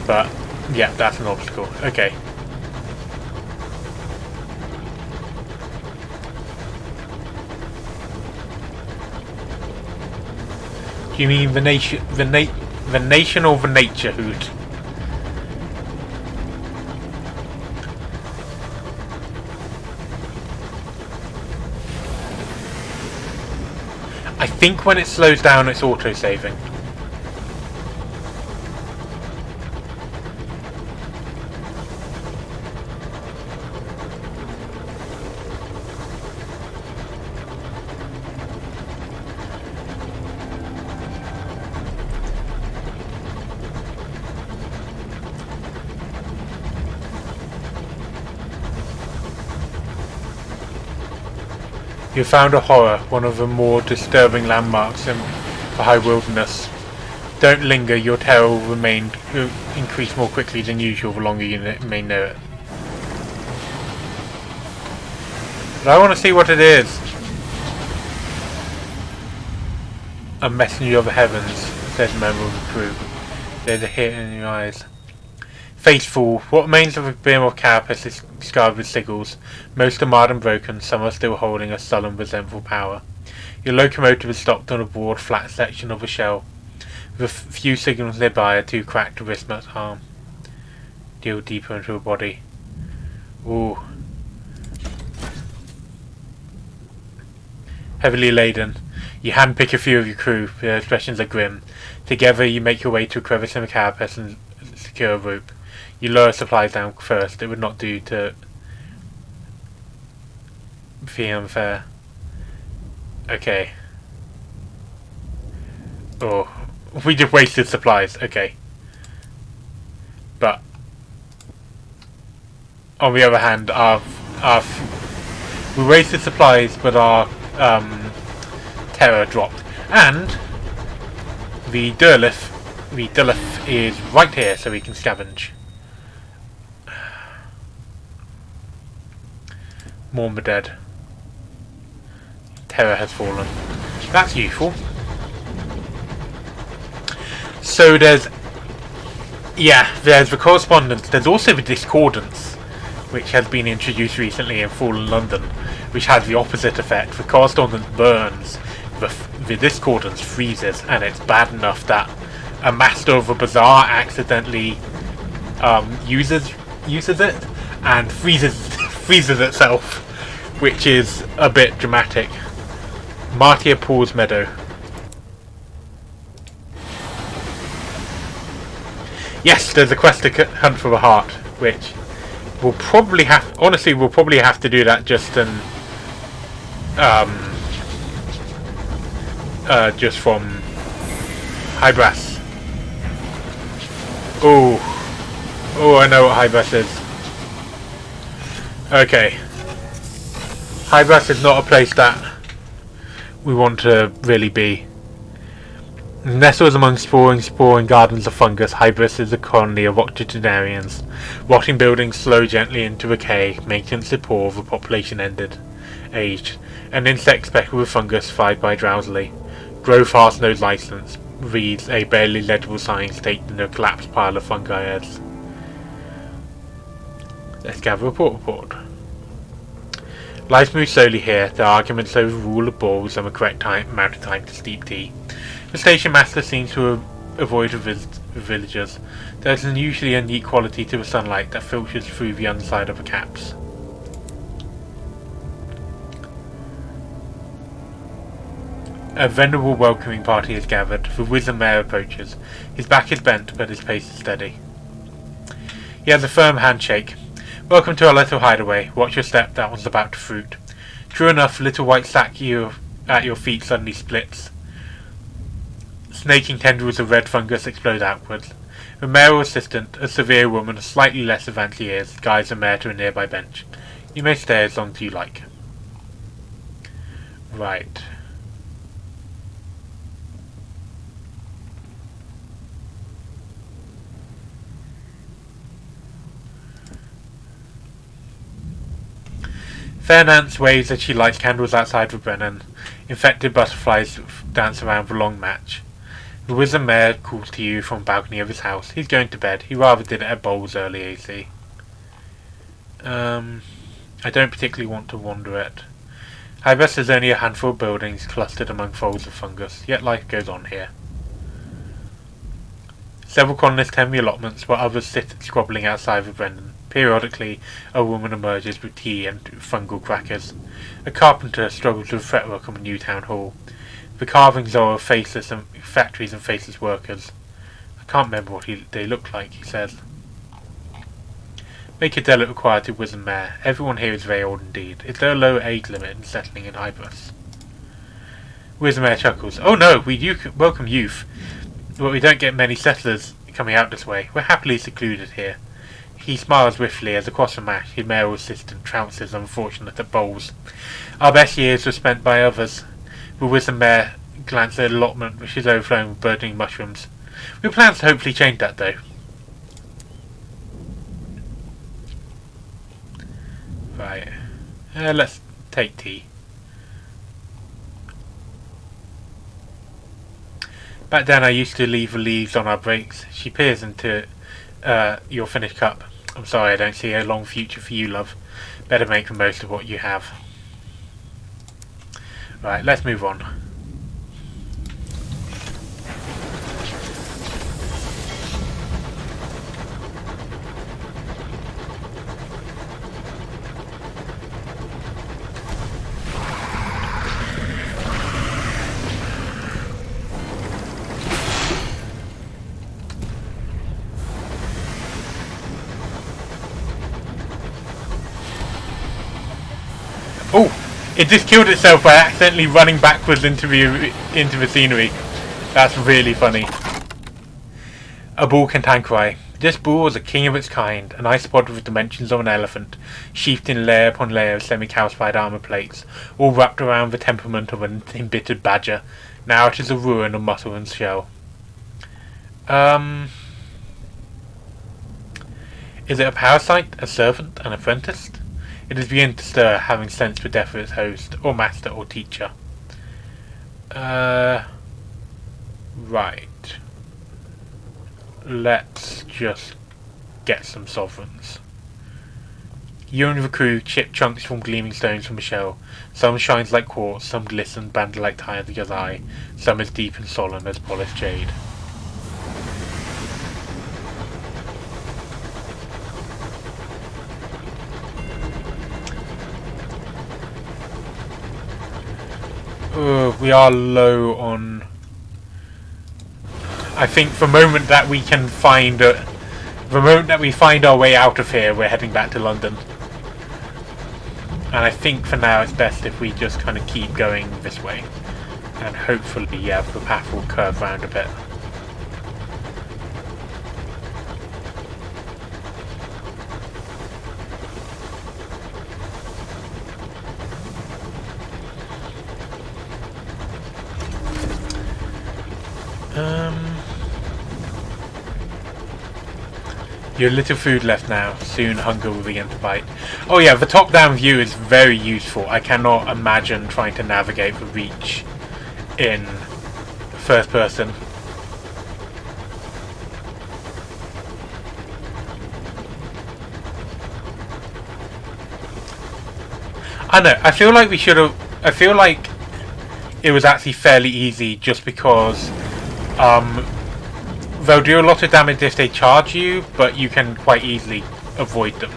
But, yeah, that's an obstacle. Okay. Do you mean the nation or the nature hood? I think when it slows down it's auto-saving. You found a horror, one of the more disturbing landmarks in the high wilderness. Don't linger, your terror will increase more quickly than usual the longer you may know it. But I want to see what it is. A messenger of the heavens, says a member of the crew. There's a hit in your eyes. Faithful, what remains of a beam of carapace is scarred with sigils. Most are marred and broken, some are still holding a sullen, resentful power. Your locomotive is stopped on a broad, flat section of a shell. With a few signals nearby, a two cracked wristnut arm. Deal deeper into a body. Ooh. Heavily laden. You handpick a few of your crew, their expressions are grim. Together you make your way to a crevice in the carapace and secure a rope. You lower supplies down first. It would not do to be unfair. Okay. Oh, we just wasted supplies. Okay. But on the other hand, we wasted supplies, but our terror dropped, and the Derlith is right here, so we can scavenge. Mourn the dead. Terror has fallen. That's useful. So there's the correspondence. There's also the discordance, which has been introduced recently in Fallen London, which has the opposite effect. The correspondence burns, the discordance freezes, and it's bad enough that a master of a bazaar accidentally uses it and freezes itself, which is a bit dramatic. Martyr Paul's Meadow. Yes, there's a quest to hunt for the heart, which we'll probably have. Honestly, we'll probably have to do that just from Hybras. Oh, I know what Hybras is. Okay, Hybras is not a place that we want to really be. Nestled among sprawling gardens of fungus, Hybris is a colony of octogenarians. Rotting buildings slow gently into decay, maintenance is poor, the population aged. An insect speckled with fungus fired by drowsily. Grow fast, no license, reads a barely legible sign stated in a collapsed pile of fungi heads. Let's gather a report. Life moves slowly here. There are arguments over the rule of balls and the correct amount of time to steep tea. The station master seems to avoid the villagers. There is an unusually unique quality to the sunlight that filters through the underside of the caps. A venerable welcoming party is gathered. The wizened mayor approaches. His back is bent, but his pace is steady. He has a firm handshake. Welcome to our little hideaway. Watch your step, that one's about to fruit. True enough, the little white sack at your feet suddenly splits. Snaking tendrils of red fungus explode outwards. The mayoral assistant, a severe woman of slightly less advanced years, guides the mayor to a nearby bench. You may stay as long as you like. Right. Fair Nance waves as she lights candles outside the Brennan. Infected butterflies dance around the long match. The wizened mayor calls to you from the balcony of his house. He's going to bed. He rather did it at bowls early, AC. I don't particularly want to wander it. Hybris is only a handful of buildings clustered among folds of fungus, yet life goes on here. Several colonists tend the allotments, while others sit squabbling outside the Brennan. Periodically, a woman emerges with tea and fungal crackers. A carpenter struggles with fretwork on the new town hall. The carvings are of faceless and factories and faceless workers. I can't remember what they look like, he says. Make a delegate required to wizened mayor. Everyone here is very old indeed. Is there a low age limit in settling in Hybris? Wizened mayor chuckles. Oh no, we welcome youth, but we don't get many settlers coming out this way. We're happily secluded here. He smiles wistfully as across the match his mayoral assistant trounces unfortunate at bowls. Our best years were spent by others. The wizened mayor glanced at the allotment, which is overflowing with burgeoning mushrooms. We have plans to hopefully change that, though. Right. Let's take tea. Back then I used to leave the leaves on our breaks. She peers into your finished cup. I'm sorry, I don't see a long future for you, love. Better make the most of what you have. Right, let's move on. Oh! It just killed itself by accidentally running backwards into the scenery. That's really funny. A bull cantankerite. This bull was a king of its kind, an isopod with the dimensions of an elephant, sheathed in layer upon layer of semi-calcified armor plates, all wrapped around the temperament of an embittered badger. Now it is a ruin of muscle and shell. Is it a parasite, a servant, an apprentice? It is beginning to stir, having sensed the death of its host, or master, or teacher. Right. Let's just get some sovereigns. You and the crew chip chunks from gleaming stones from the shell. Some shines like quartz, some glisten, banded like tiger's eye, some as deep and solemn as polished jade. We are low on... I think the moment that we can find... the moment that we find our way out of here, we're heading back to London. And I think for now it's best if we just kind of keep going this way. And hopefully, yeah, the path will curve round a bit. You have little food left now. Soon hunger will begin to bite. Oh yeah, the top-down view is very useful. I cannot imagine trying to navigate the Reach in first person. I know, I feel like we should have... I feel like it was actually fairly easy just because... they'll do a lot of damage if they charge you, but you can quite easily avoid them.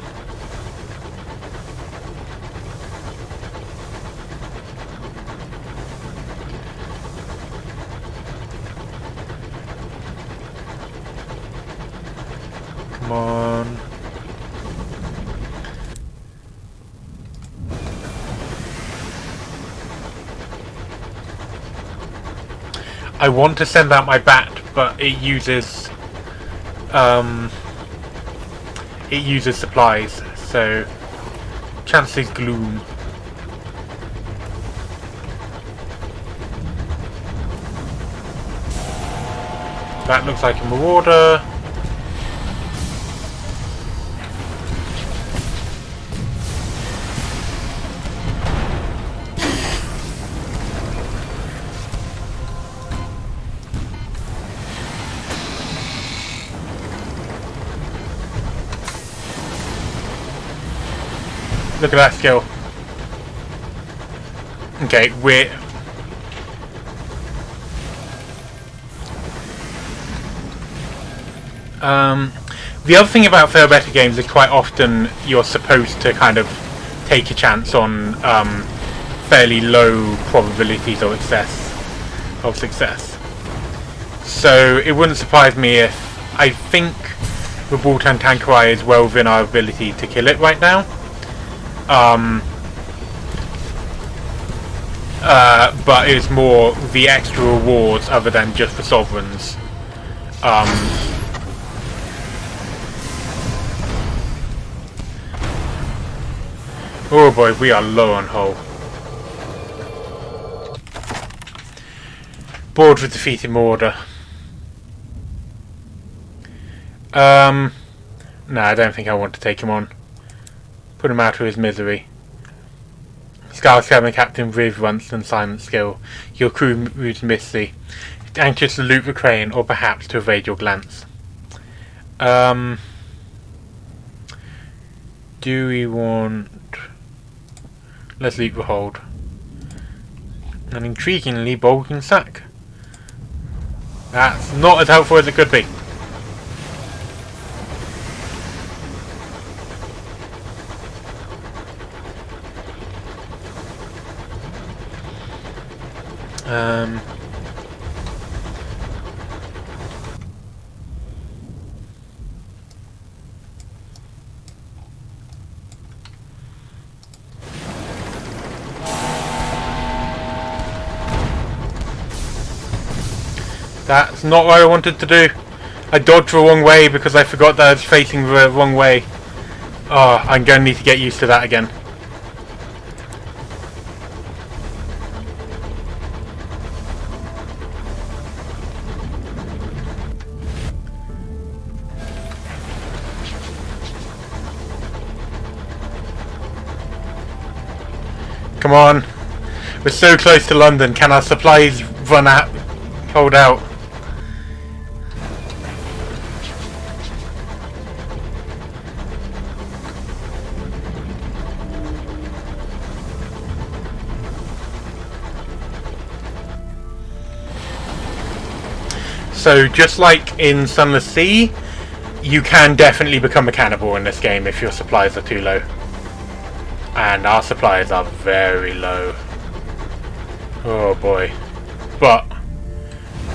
Come on. I want to send out my bat, but it uses supplies, so chances gloom. That looks like a marauder. Look at that skill. Okay, we're... the other thing about fair better games is quite often you're supposed to kind of take a chance on fairly low probabilities of success. So it wouldn't surprise me if... I think the Bultan Tankerai is well within our ability to kill it right now. But it's more the extra rewards other than just the sovereigns. Oh boy, we are low on hull. Bored with defeating Marauder. No, I don't think I want to take him on. Put him out of his misery. Scout Cabin Captain with once and silent skill. Your crew moves mistily. Anxious to loot the crane, or perhaps to evade your glance. Do we want... Let's loot the hold. An intriguingly bulging sack. That's not as helpful as it could be. That's not what I wanted to do. I dodged the wrong way because I forgot that I was facing the wrong way. Oh, I'm going to need to get used to that again. Come on. We're so close to London. Can our supplies run out? Hold out. So just like in Sunless Sea, you can definitely become a cannibal in this game if your supplies are too low. And our supplies are very low. Oh boy. But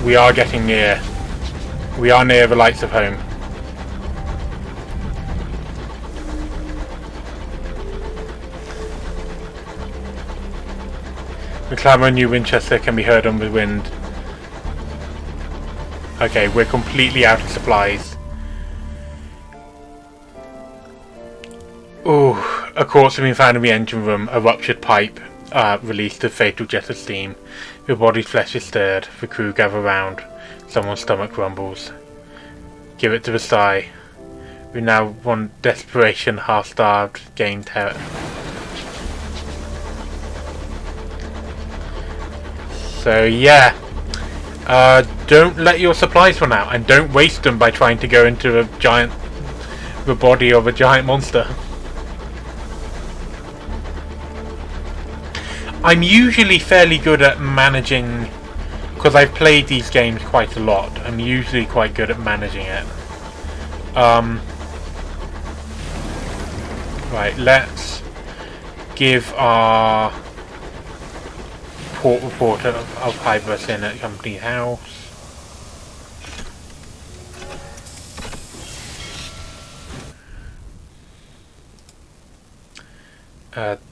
we are getting near. We are near the lights of home. The clamour of New Winchester can be heard on the wind. Okay, we're completely out of supplies. Ooh, a corpse has been found in the engine room. A ruptured pipe released a fatal jet of steam. The body's flesh is stirred. The crew gather round. Someone's stomach rumbles. Give it to the sigh. We now want desperation, half-starved, gain terror. So yeah. Don't let your supplies run out, and don't waste them by trying to go into the body of a giant monster. I'm usually fairly good at managing, because I've played these games quite a lot. I'm usually quite good at managing it. Right, let's give our port reporter of Hybris in at company house.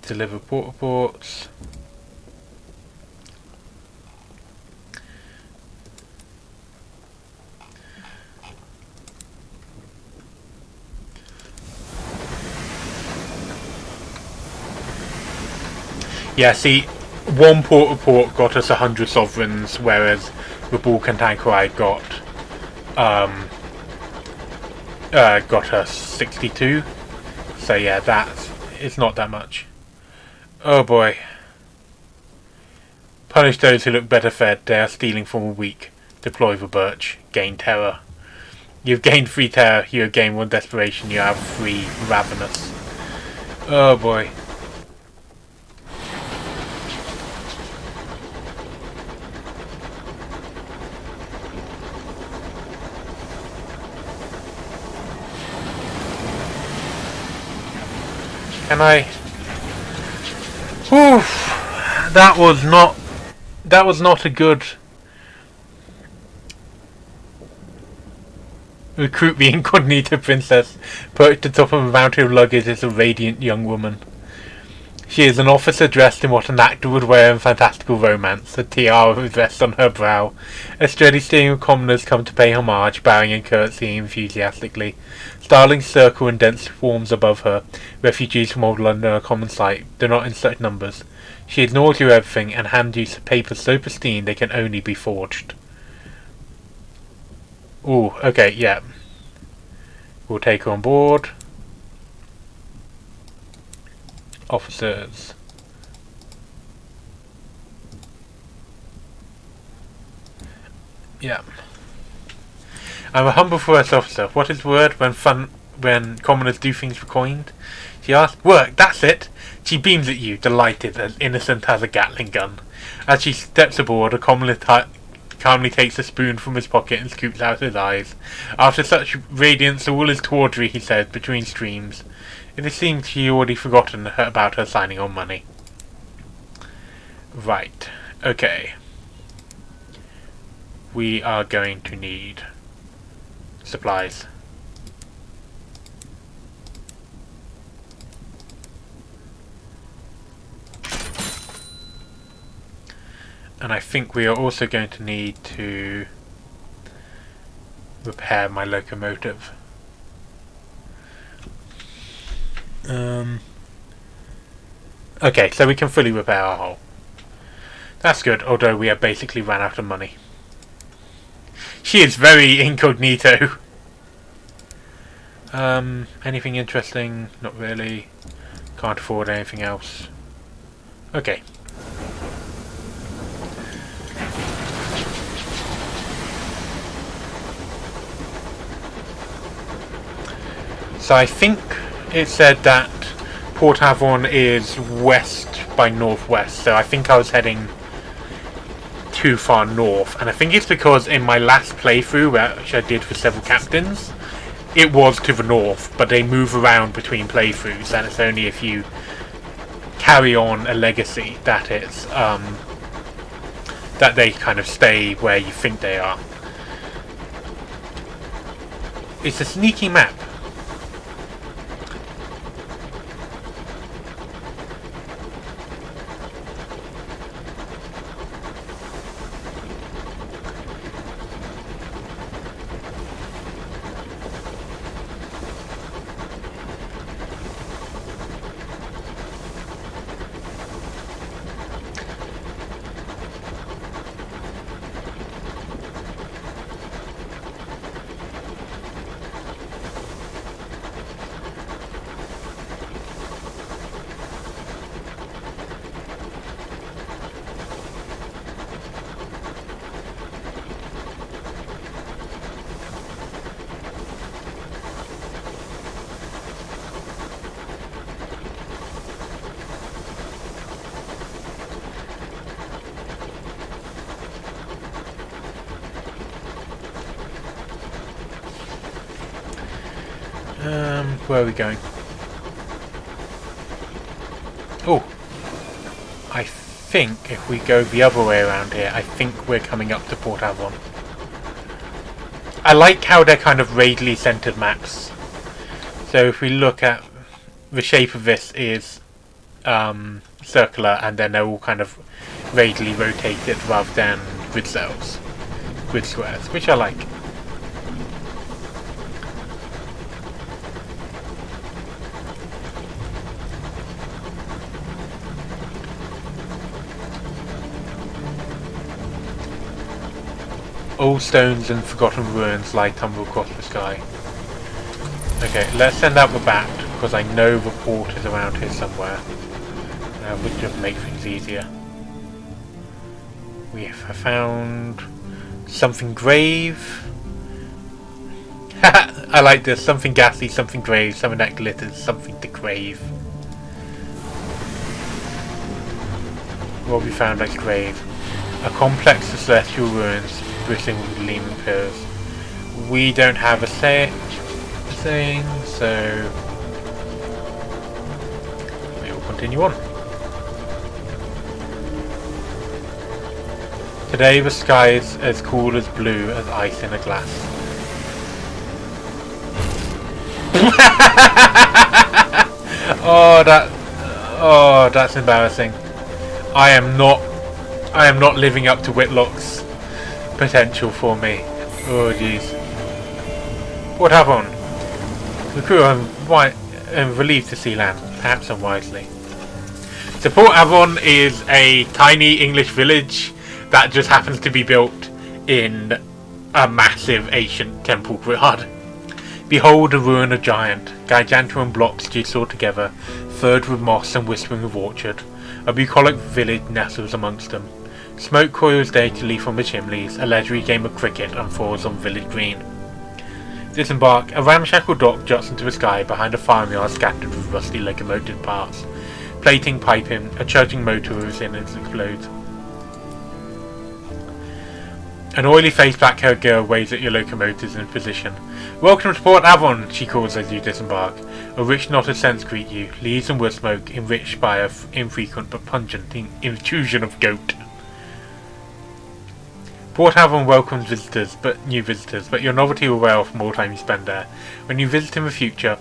Deliver port reports. Yeah, see, one port report got us 100 sovereigns, whereas the Balkan tanker I got us 62. So yeah, it's not that much. Oh boy. Punish those who look better fed. They are stealing from a weak. Deploy the birch. Gain terror. You've gained 3 terror. You have gained 1 desperation. You have 3 ravenous. Oh boy. Can I? Oof, that was not a good. Recruit the incognito princess. Perched at the top of a mountain of luggage is a radiant young woman. She is an officer dressed in what an actor would wear in fantastical romance. A tiara is rests on her brow. A steady stream of commoners come to pay homage, bowing and curtsying enthusiastically. Starlings circle in dense swarms above her. Refugees from old London are a common sight, though not in such numbers. She ignores you everything and hands you papers so pristine they can only be forged. Ooh, okay, yeah. We'll take her on board. Officers. Yeah. I'm a humble first officer. What is the word when commoners do things for coined? She asks. Work, that's it. She beams at you, delighted, as innocent as a Gatling gun. As she steps aboard, a commoner calmly takes a spoon from his pocket and scoops out his eyes. After such radiance, all is tawdry, he says, between streams. It seems she already forgotten about her signing on money. Right. Okay. We are going to need supplies. And I think we are also going to need to repair my locomotive. Okay, so we can fully repair our hull. That's good, although we have basically run out of money. She is very incognito. Anything interesting? Not really. Can't afford anything else. Okay. So I think it said that Port Avon is west by northwest, so I think I was heading too far north, and I think it's because in my last playthrough, which I did for several captains, it was to the north, but they move around between playthroughs, and it's only if you carry on a legacy that it's that they kind of stay where you think they are. It's a sneaky map. Where are we going? Oh, I think if we go the other way around here, I think we're coming up to Port Avon. I like how they're kind of radially centered maps. So if we look at the shape of this is circular, and then they're all kind of radially rotated rather than grid cells, grid squares, which I like. Old stones and forgotten ruins lie tumble across the sky. Okay, let's send out the bat, because I know the port is around here somewhere. Which just make things easier. We have found something grave. I like this. Something gassy, something grave, something that glitters, something to grave. What we found as grave. A complex of celestial ruins bristling with gleaming pillars. We don't have a saying, so we will continue on. Today the sky is as cool as blue as ice in a glass. Oh, that's embarrassing. I am not living up to Whitlock's potential for me. Oh jeez. Port Avon. The crew are relieved to see land, perhaps unwisely. So Port Avon is a tiny English village that just happens to be built in a massive ancient temple yard. Behold a ruin of giant, gargantuan blocks jigsaw together, furred with moss and whispering of orchard. A bucolic village nestles amongst them. Smoke coils daintily from the chimneys, a leisurely game of cricket unfolds on village green. Disembark. A ramshackle dock juts into the sky behind a farmyard scattered with rusty locomotive parts. Plating, piping, a charging motor moves in and explodes. An oily-faced black-haired girl waves at your locomotives in position. "Welcome to Port Avon," she calls as you disembark. A rich knot of scents greet you, leaves and wood smoke enriched by an infrequent but pungent intrusion of goat. Port Avon welcomes new visitors, but your novelty will wear off more time you spend there. When you visit in the future,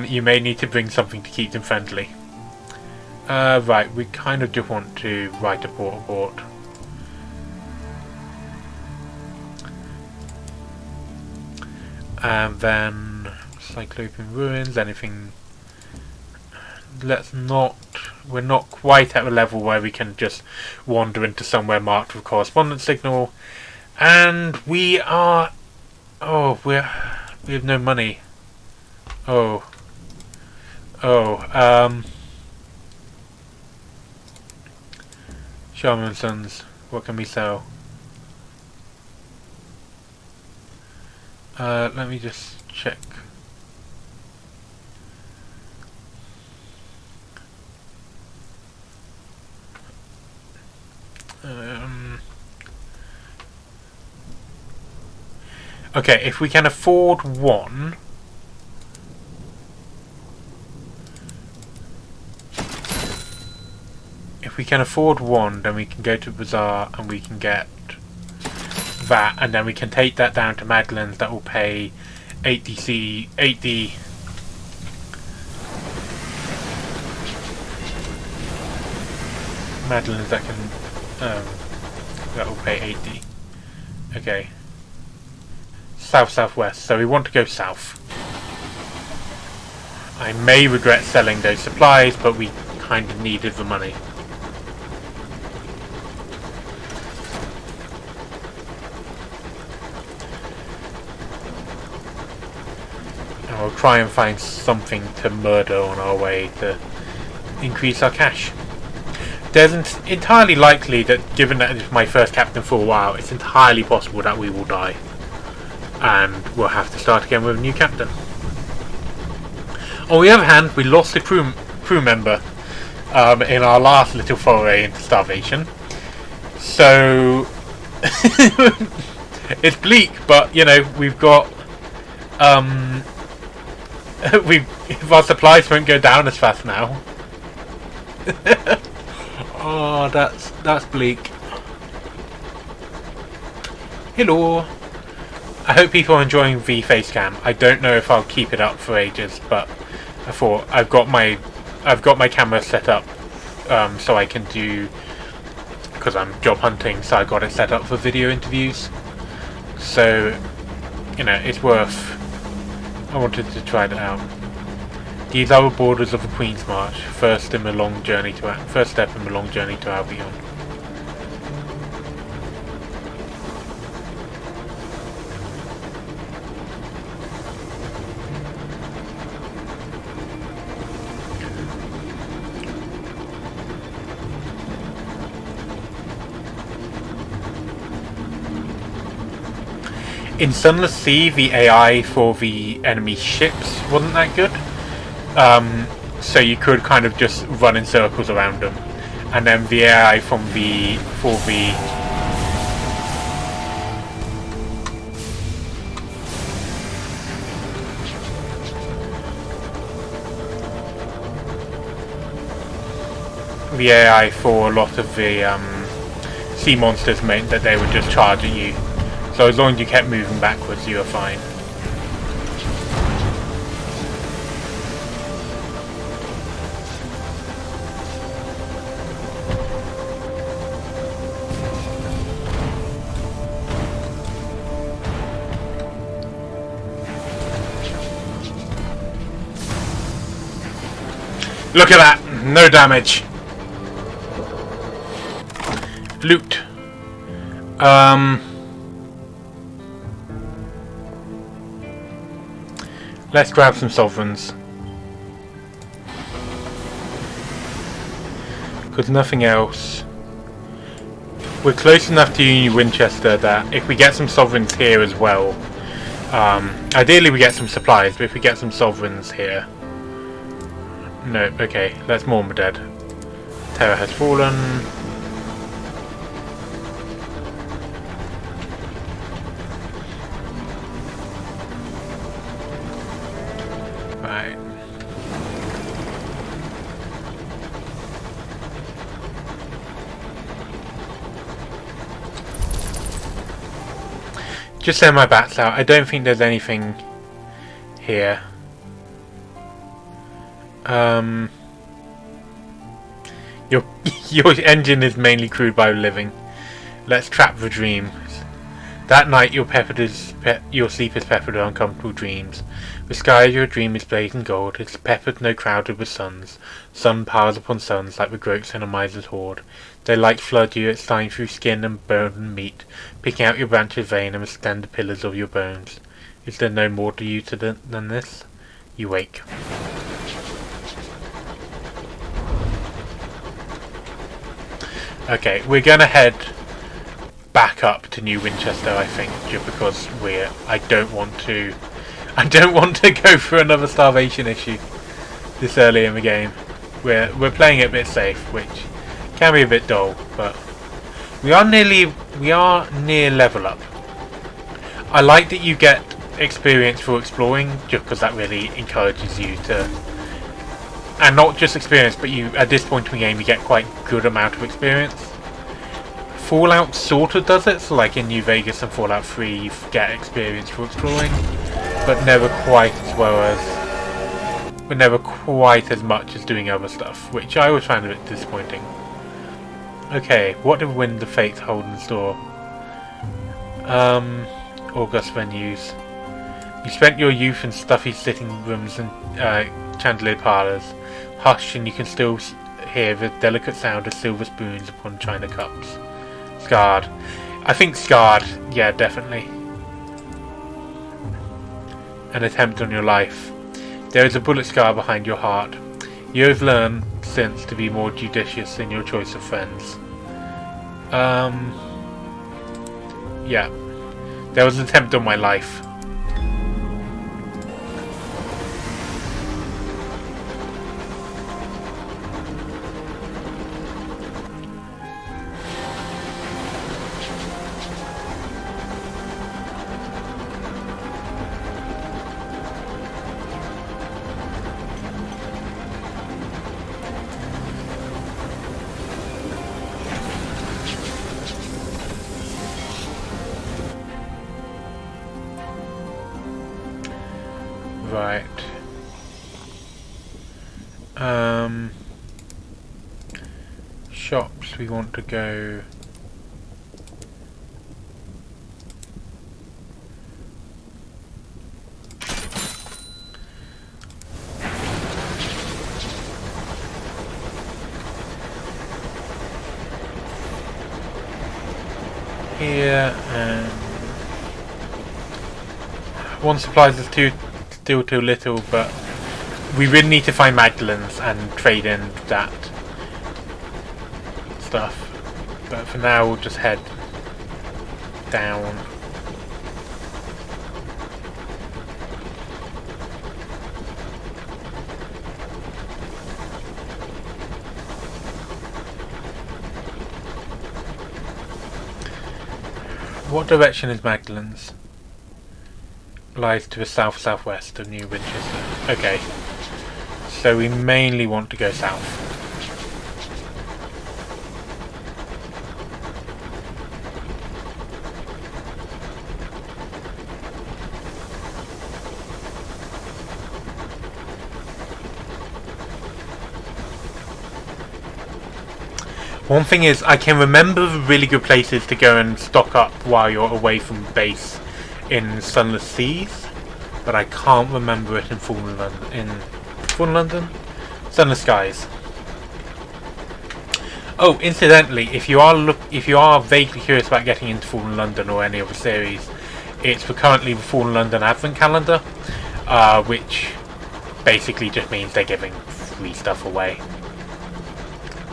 you may need to bring something to keep them friendly. Right, we kind of just want to write a port report. And then Cyclopean Ruins, anything. We're not quite at the level where we can just wander into somewhere marked with correspondence signal. And we have no money. Sharman & Sons, what can we sell? Let me just check. Okay, if we can afford one, then we can go to Bazaar and we can get that, and then we can take that down to Magdalene's. That will pay 80 Magdalene's that will pay 80. Okay. Southwest, so we want to go south. I may regret selling those supplies, but we kind of needed the money. And we'll try and find something to murder on our way to increase our cash. There's entirely likely that, given that it's my first captain for a while, it's entirely possible that we will die. And we'll have to start again with a new captain. On the other hand, we lost a crew member in our last little foray into starvation. So it's bleak, but you know, we've got if our supplies won't go down as fast now. Oh, that's bleak. Hello. I hope people are enjoying the face cam. I don't know if I'll keep it up for ages, but I thought I've got my camera set up so I can do, because I'm job hunting, so I got it set up for video interviews. So, you know, it's worth. I wanted to try that out. These are the borders of the Queen's March. First step in the long journey to Albion. In Sunless Sea, the AI for the enemy ships wasn't that good. So you could kind of just run in circles around them, and then the AI for the AI for a lot of the sea monsters meant that they would just charge at you. So as long as you kept moving backwards, you were fine. Look at that! No damage! Loot. Let's grab some sovereigns. Because nothing else We're close enough to Union Winchester that if we get some sovereigns here as well, ideally we get some supplies, but if we get some sovereigns here... No, okay, let's mourn the dead. Terror has fallen. Right. Just send my bats out. I don't think there's anything here. Your engine is mainly crewed by living. Let's trap the dreams. That night your sleep is peppered with uncomfortable dreams. The sky of your dream is blazing gold. It's peppered, no crowded with suns. Sun piles upon suns like the groats in a miser's hoard. Their light flood you, it's slime through skin and bone and meat, picking out your branches vein and extend the pillars of your bones. Is there no more to you than this? You wake. Okay, we're gonna head back up to New Winchester, I think, just because I don't want to go for another starvation issue this early in the game. We're playing it a bit safe, which can be a bit dull, but we are near level up. I like that you get experience for exploring, just because that really encourages you to, and not just experience, but you at this point in the game you get quite good amount of experience. Fallout sort of does it, so like in New Vegas and Fallout 3 you get experience for exploring, but never quite as much as doing other stuff, which I always found a bit disappointing. Okay, what do Wind of Fate hold in store? August venues. You spent your youth in stuffy sitting rooms and chandelier parlours. Hush, and you can still hear the delicate sound of silver spoons upon china cups. Scarred. I think scarred, yeah, definitely. An attempt on your life. There is a bullet scar behind your heart. You have learned since to be more judicious in your choice of friends. Yeah. There was an attempt on my life. Right. Shops, we want to go... here, and... one supplies is still too little, but we really need to find Magdalene's and trade in that stuff. But for now, we'll just head down. What direction is Magdalene's? Lies to the south-southwest of New Winchester. Okay. So we mainly want to go south. One thing is, I can remember the really good places to go and stock up while you're away from base in Sunless Seas, but I can't remember it in Fallen London? Sunless Skies. Oh, incidentally, if you are vaguely curious about getting into Fallen London or any other series, it's currently the Fallen London Advent Calendar, which basically just means they're giving free stuff away.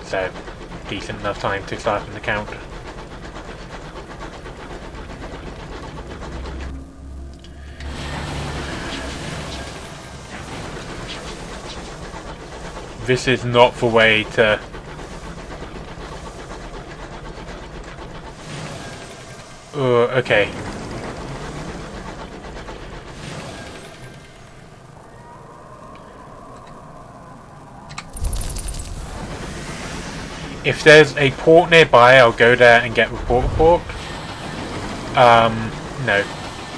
So, decent enough time to start an account. This is not the way to... okay. If there's a port nearby, I'll go there and get report. No.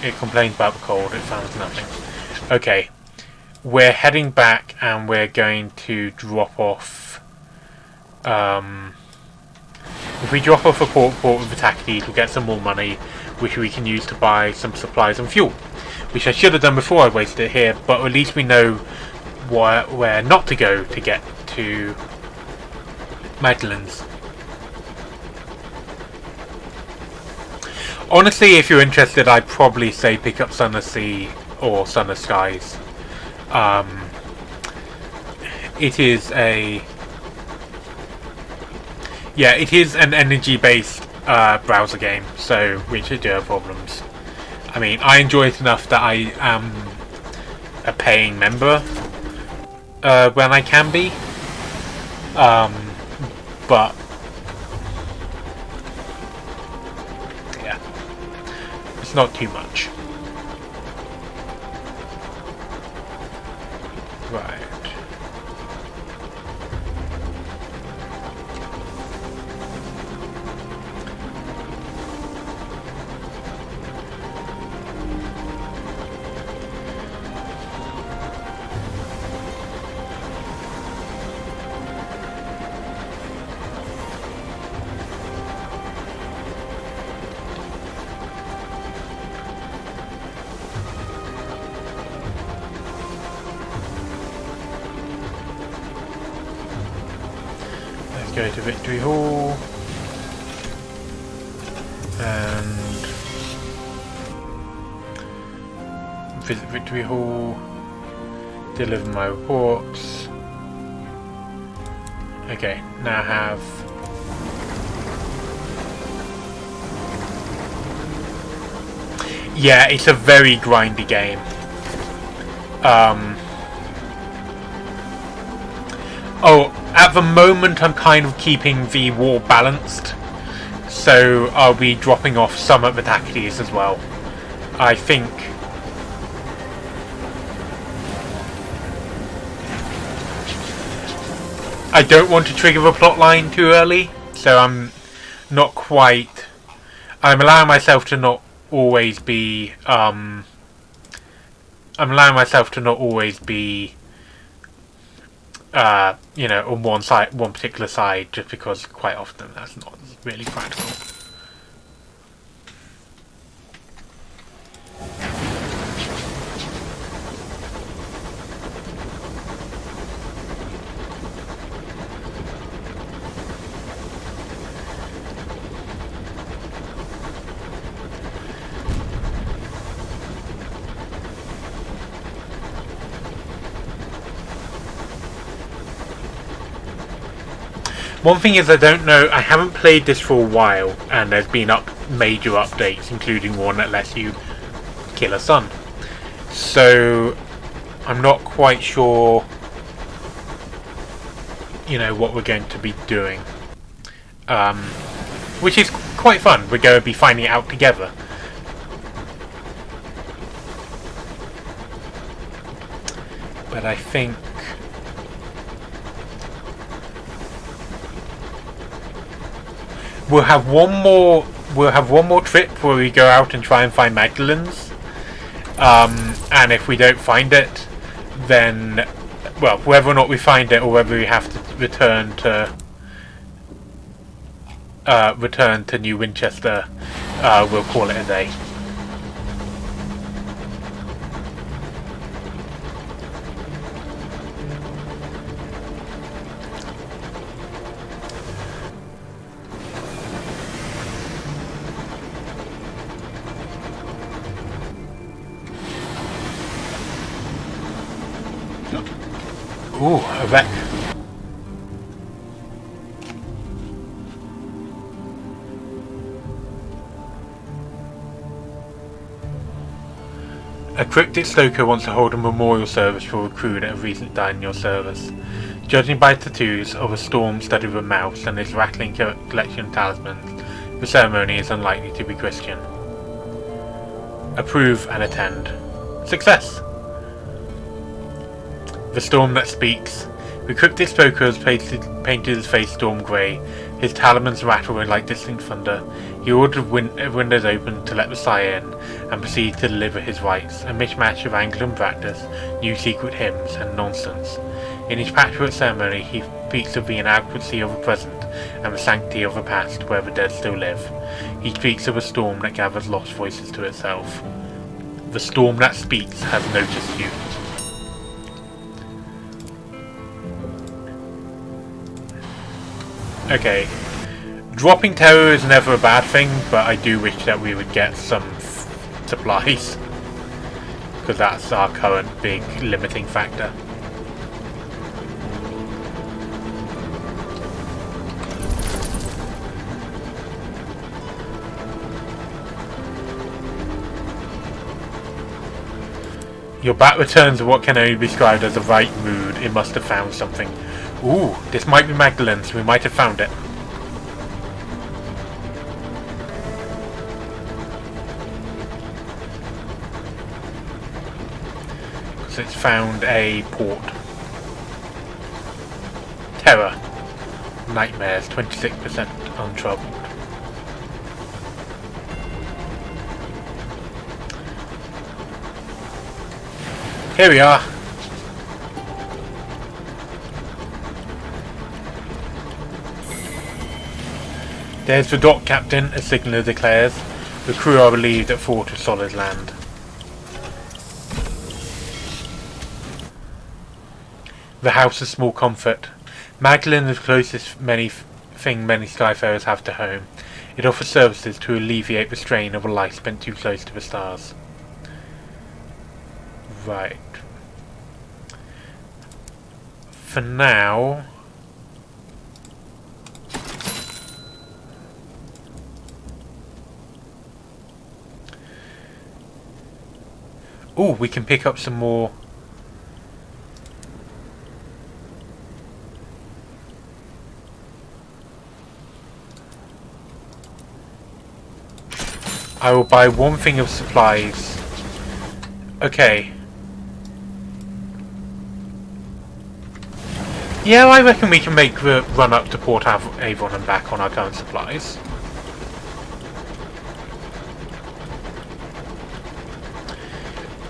It complains about the cold. It finds nothing. Okay. We're heading back and we're going to drop off... if we drop off a port with the taxis, we'll get some more money, which we can use to buy some supplies and fuel. Which I should have done before I wasted it here, but at least we know where not to go to get to Magdalene's. Honestly, if you're interested, I'd probably say pick up Sunless Sea or Sunless Skies. It is a... yeah, it is an energy-based browser game, so we should do have problems. I mean, I enjoy it enough that I am a paying member when I can be. But yeah, it's not too much. Right. Go to Victory Hall and visit Victory Hall, deliver my reports. Okay, now have yeah, it's a very grindy game. Oh, at the moment I'm kind of keeping the war balanced, so I'll be dropping off some of the taxis as well. I think I don't want to trigger the plot line too early, so I'm allowing myself to not always be you know, on one particular side, just because quite often that's not really practical. One thing is, I don't know, I haven't played this for a while, and there's been major updates, including one that lets you kill a sun. So I'm not quite sure, you know, what we're going to be doing. Which is quite fun. We're going to be finding it out together. But I think we'll have one more trip where we go out and try and find Magdalene's. And if we don't find it, then, well, whether or not we find it or whether we have to return to New Winchester, we'll call it a day. Ooh, a wreck. A cryptic stoker wants to hold a memorial service for a crew that have recently died in your service. Judging by tattoos of a storm studded with a mouse and its rattling collection of talismans, the ceremony is unlikely to be Christian. Approve and attend. Success! The Storm That Speaks. The cryptic stoker has painted his face storm grey. His talismans rattle like distant thunder. He ordered windows open to let the Sire in, and proceeds to deliver his rites, a mishmash of Anglican practice, new secret hymns, and nonsense. In his patchwork ceremony, he speaks of the inadequacy of the present and the sanctity of the past, where the dead still live. He speaks of a storm that gathers lost voices to itself. The Storm That Speaks has noticed you. Okay. Dropping terror is never a bad thing, but I do wish that we would get some supplies. Because that's our current big limiting factor. Your bat returns in what can only be described as the right mood. It must have found something. Ooh, this might be Magdalene's. We might have found it. So it's found a port. Terror. Nightmares, 26% untroubled. Here we are. There's the dock captain, a signaller declares. The crew are relieved at port of solid land. The house of small comfort. Magdalene is the closest thing many skyfarers have to home. It offers services to alleviate the strain of a life spent too close to the stars. Right. For now... Ooh, we can pick up some more... I will buy one thing of supplies. Okay. Yeah, I reckon we can make the run up to Port Avon and back on our current supplies.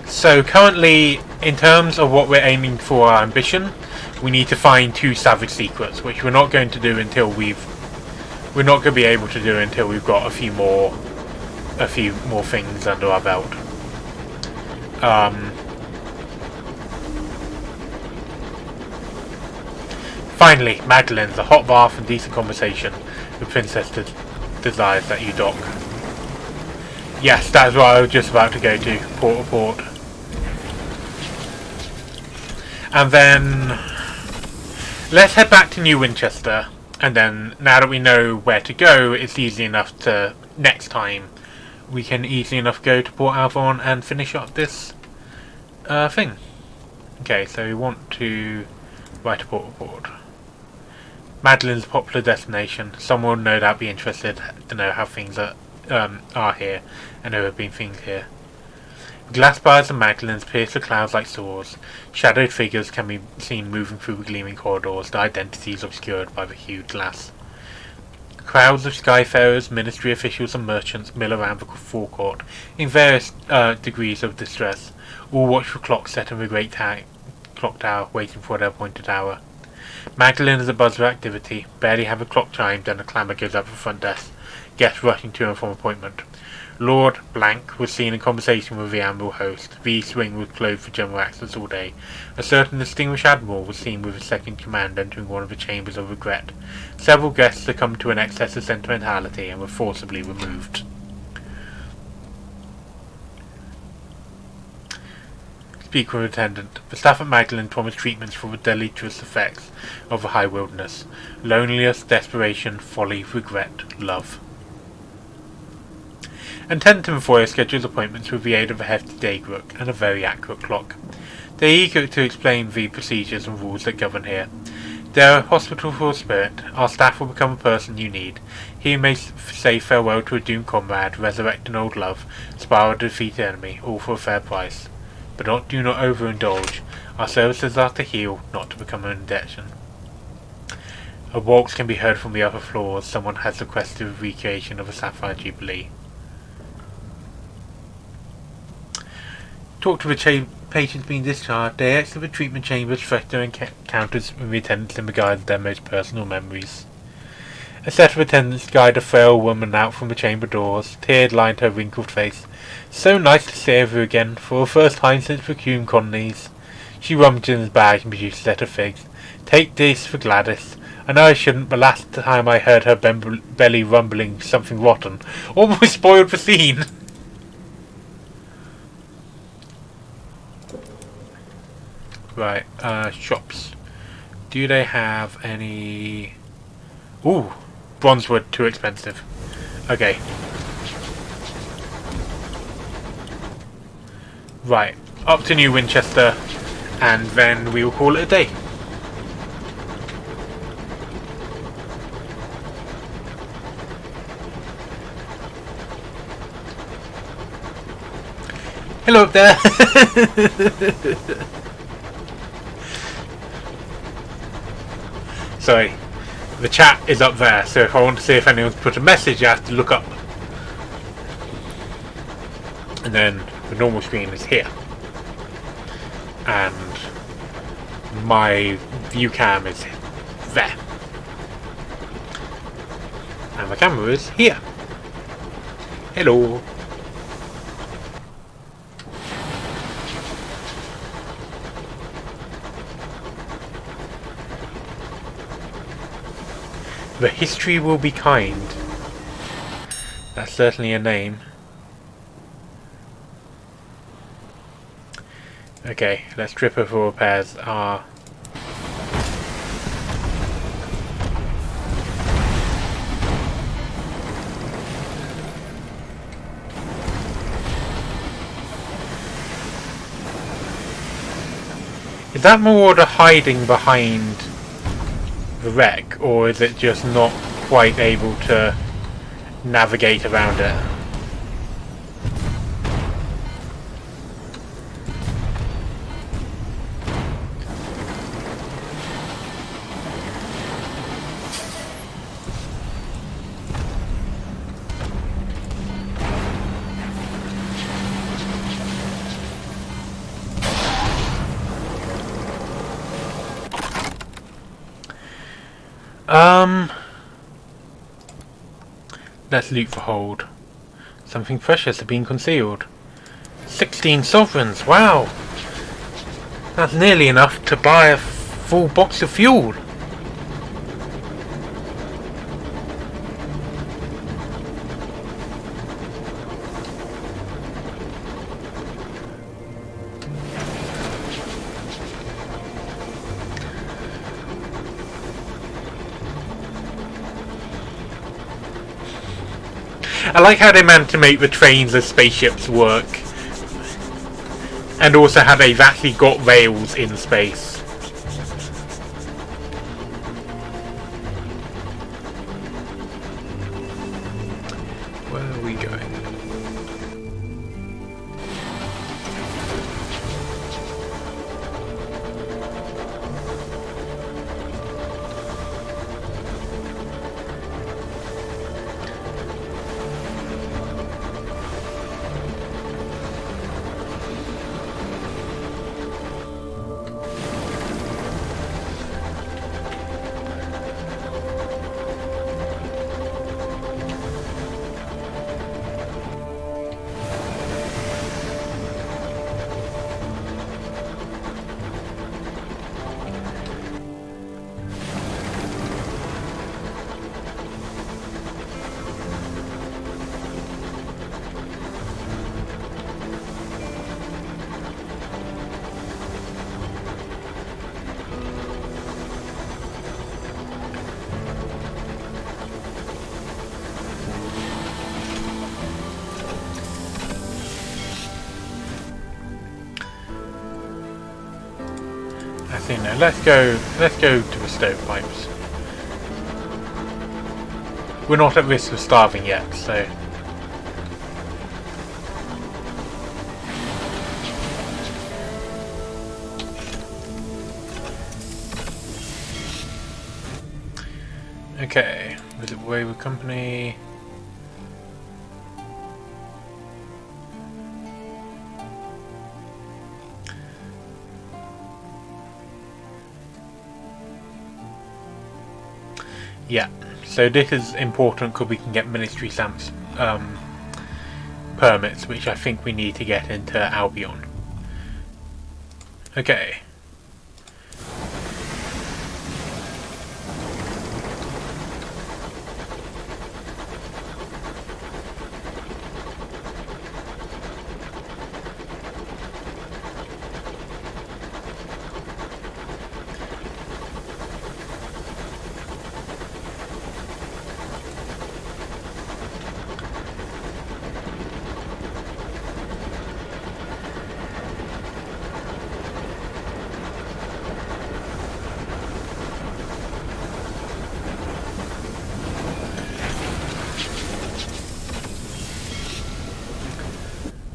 So currently, in terms of what we're aiming for our ambition, we need to find 2 savage secrets, which we're not going to do until we're not going to be able to do until we've got a few more things under our belt. Finally, Magdalene's a hot bath and decent conversation. The princess desires that you dock. Yes, that's what I was just about to go to. Port. And then let's head back to New Winchester. And then, now that we know where to go, it's easy enough to... Next time, we can easily enough go to Port Avon and finish up this thing. Okay, so we want to write a port report. Madeline's a popular destination. Someone will no doubt be interested to know how things are here, and there have been things here. Glass bars and Magdalene's pierce the clouds like swords. Shadowed figures can be seen moving through the gleaming corridors, their identities obscured by the huge glass. Crowds of skyfarers, ministry officials and merchants mill around the forecourt in various degrees of distress. All watch the clock set in the great clock tower, waiting for their appointed hour. Magdalene is a buzz of activity. Barely have a clock chimed and a clamour goes up the front desk. Guests rushing to and from appointment. Lord Blank was seen in conversation with the admiral host. The East Wing was closed for general access all day. A certain distinguished admiral was seen with his second command entering one of the chambers of regret. Several guests succumbed to an excess of sentimentality and were forcibly removed. Speak with attendant. The staff at Magdalene promised treatments for the deleterious effects of the high wilderness. Loneliness, desperation, folly, regret, love. and tend to employ scheduled appointments with the aid of a hefty daybook and a very accurate clock. They are eager to explain the procedures and rules that govern here. They are a hospital for a spirit. Our staff will become a person you need. Here you may say farewell to a doomed comrade, resurrect an old love, spar a defeated enemy, all for a fair price. But do not overindulge. Our services are to heal, not to become an injection. A waltz can be heard from the upper floors. Someone has requested a recreation of a Sapphire Jubilee. Talk to the patients being discharged. They exit the treatment chambers fresh to encounters with the attendants and regard their most personal memories. A set of attendants guide a frail woman out from the chamber doors. Tears lined her wrinkled face. So nice to see her again, for the first time since the Cume colonies. She rummaged in his bag and produced a set of figs. Take this for Gladys. I know I shouldn't, but last time I heard her belly rumbling something rotten. Almost spoiled the scene. Right, shops. Do they have any... Ooh, bronzewood, too expensive. Okay. Right, up to New Winchester, and then we will call it a day. Hello up there! Sorry, the chat is up there, so if I want to see if anyone's put a message, I have to look up. And then the normal screen is here. And my view cam is there. And the camera is here. Hello. The history will be kind. That's certainly a name. Okay, let's trip her for repairs. Is that Marauder hiding behind the wreck, or is it just not quite able to navigate around it? Let's loot for hold. Something precious has been concealed. 16 sovereigns, wow! That's nearly enough to buy a full box of fuel. I like how they managed to make the trains as spaceships work, and also how they've actually got rails in space. Where are we going? So, you know, let's go to the stovepipes. We're not at risk of starving yet, so. Okay, visit Wayward Company. Yeah, so this is important because we can get military stamps permits, which I think we need to get into Albion. Okay.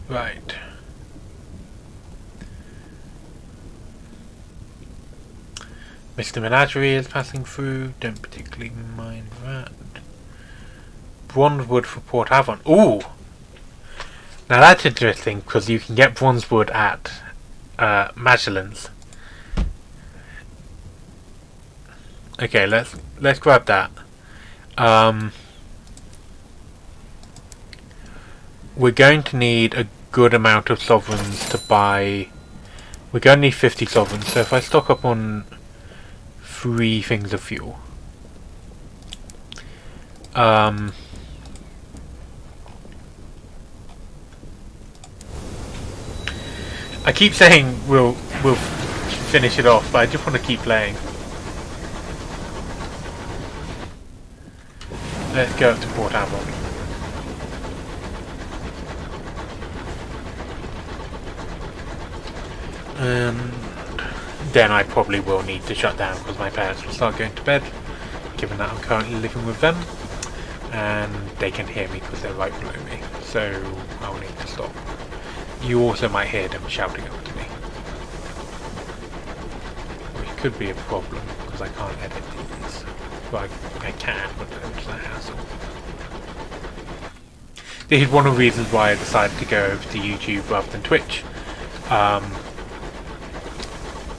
Right. Mr. Menagerie is passing through. Don't particularly mind that. Bronze wood for Port Avon. Ooh! Now that's interesting because you can get bronze wood at Magellan's. Okay, let's grab that. We're going to need a good amount of sovereigns to buy. We're going to need 50 sovereigns. So if I stock up on 3 things of fuel. I keep saying we'll finish it off, but I just want to keep playing. Let's go up to Port Avon. And then I probably will need to shut down because my parents will start going to bed, given that I'm currently living with them, and they can hear me because they're right below me, so I'll need to stop. You also might hear them shouting up to me, which could be a problem because I can't edit these. Well, I can, but it's a hassle. This is one of the reasons why I decided to go over to YouTube rather than Twitch.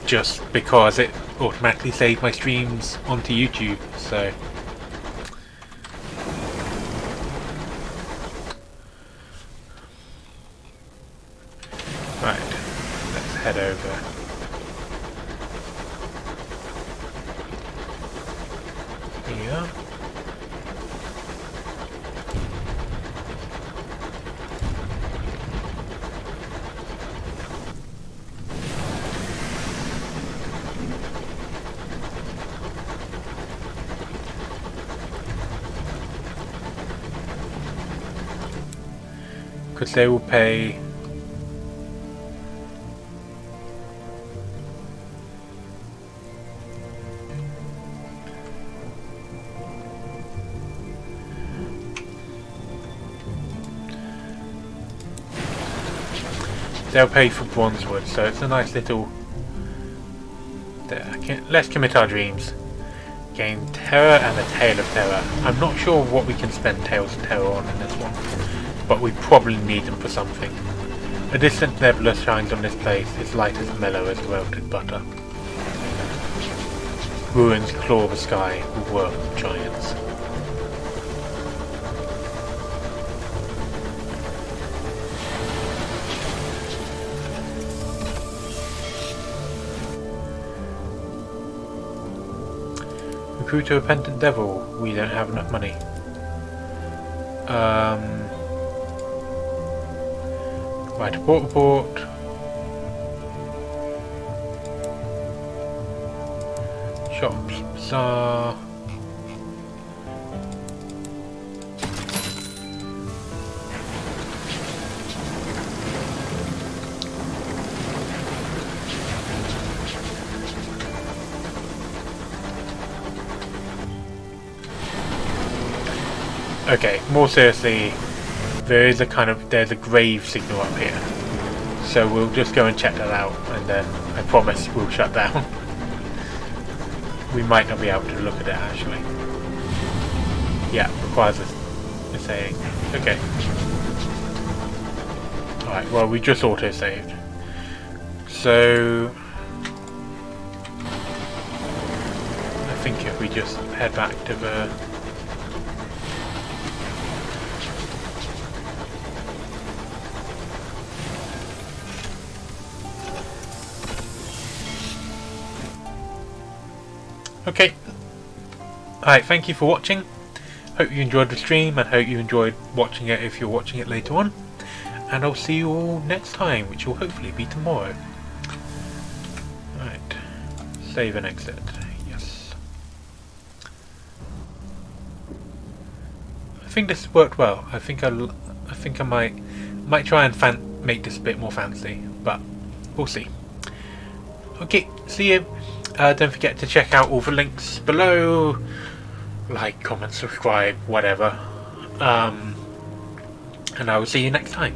Just because it automatically saves my streams onto YouTube, so. Right, let's head over. Here. Because they will pay. They'll pay for bronze wood, so it's a nice little. There, let's commit our dreams. Gain terror and a tale of terror. I'm not sure what we can spend tales of terror on in this one, but we probably need them for something. A distant nebula shines on this place, its light as mellow as melted butter. Ruins claw the sky with work of giants. Recruit a repentant devil. We don't have enough money. Write a report. Shops, bazaar. Okay, more seriously, there's a grave signal up here. So we'll just go and check that out, and then I promise we'll shut down. We might not be able to look at it actually. Yeah, requires a saying. Okay. Alright, well we just auto-saved. So I think if we just head back to the okay. Alright, thank you for watching. Hope you enjoyed the stream, and hope you enjoyed watching it if you're watching it later on. And I'll see you all next time, which will hopefully be tomorrow. Alright. Save and exit. Yes. I think this worked well. I think I might try and make this a bit more fancy, but we'll see. Okay, see you. Don't forget to check out all the links below. Like, comment, subscribe, whatever. And I will see you next time.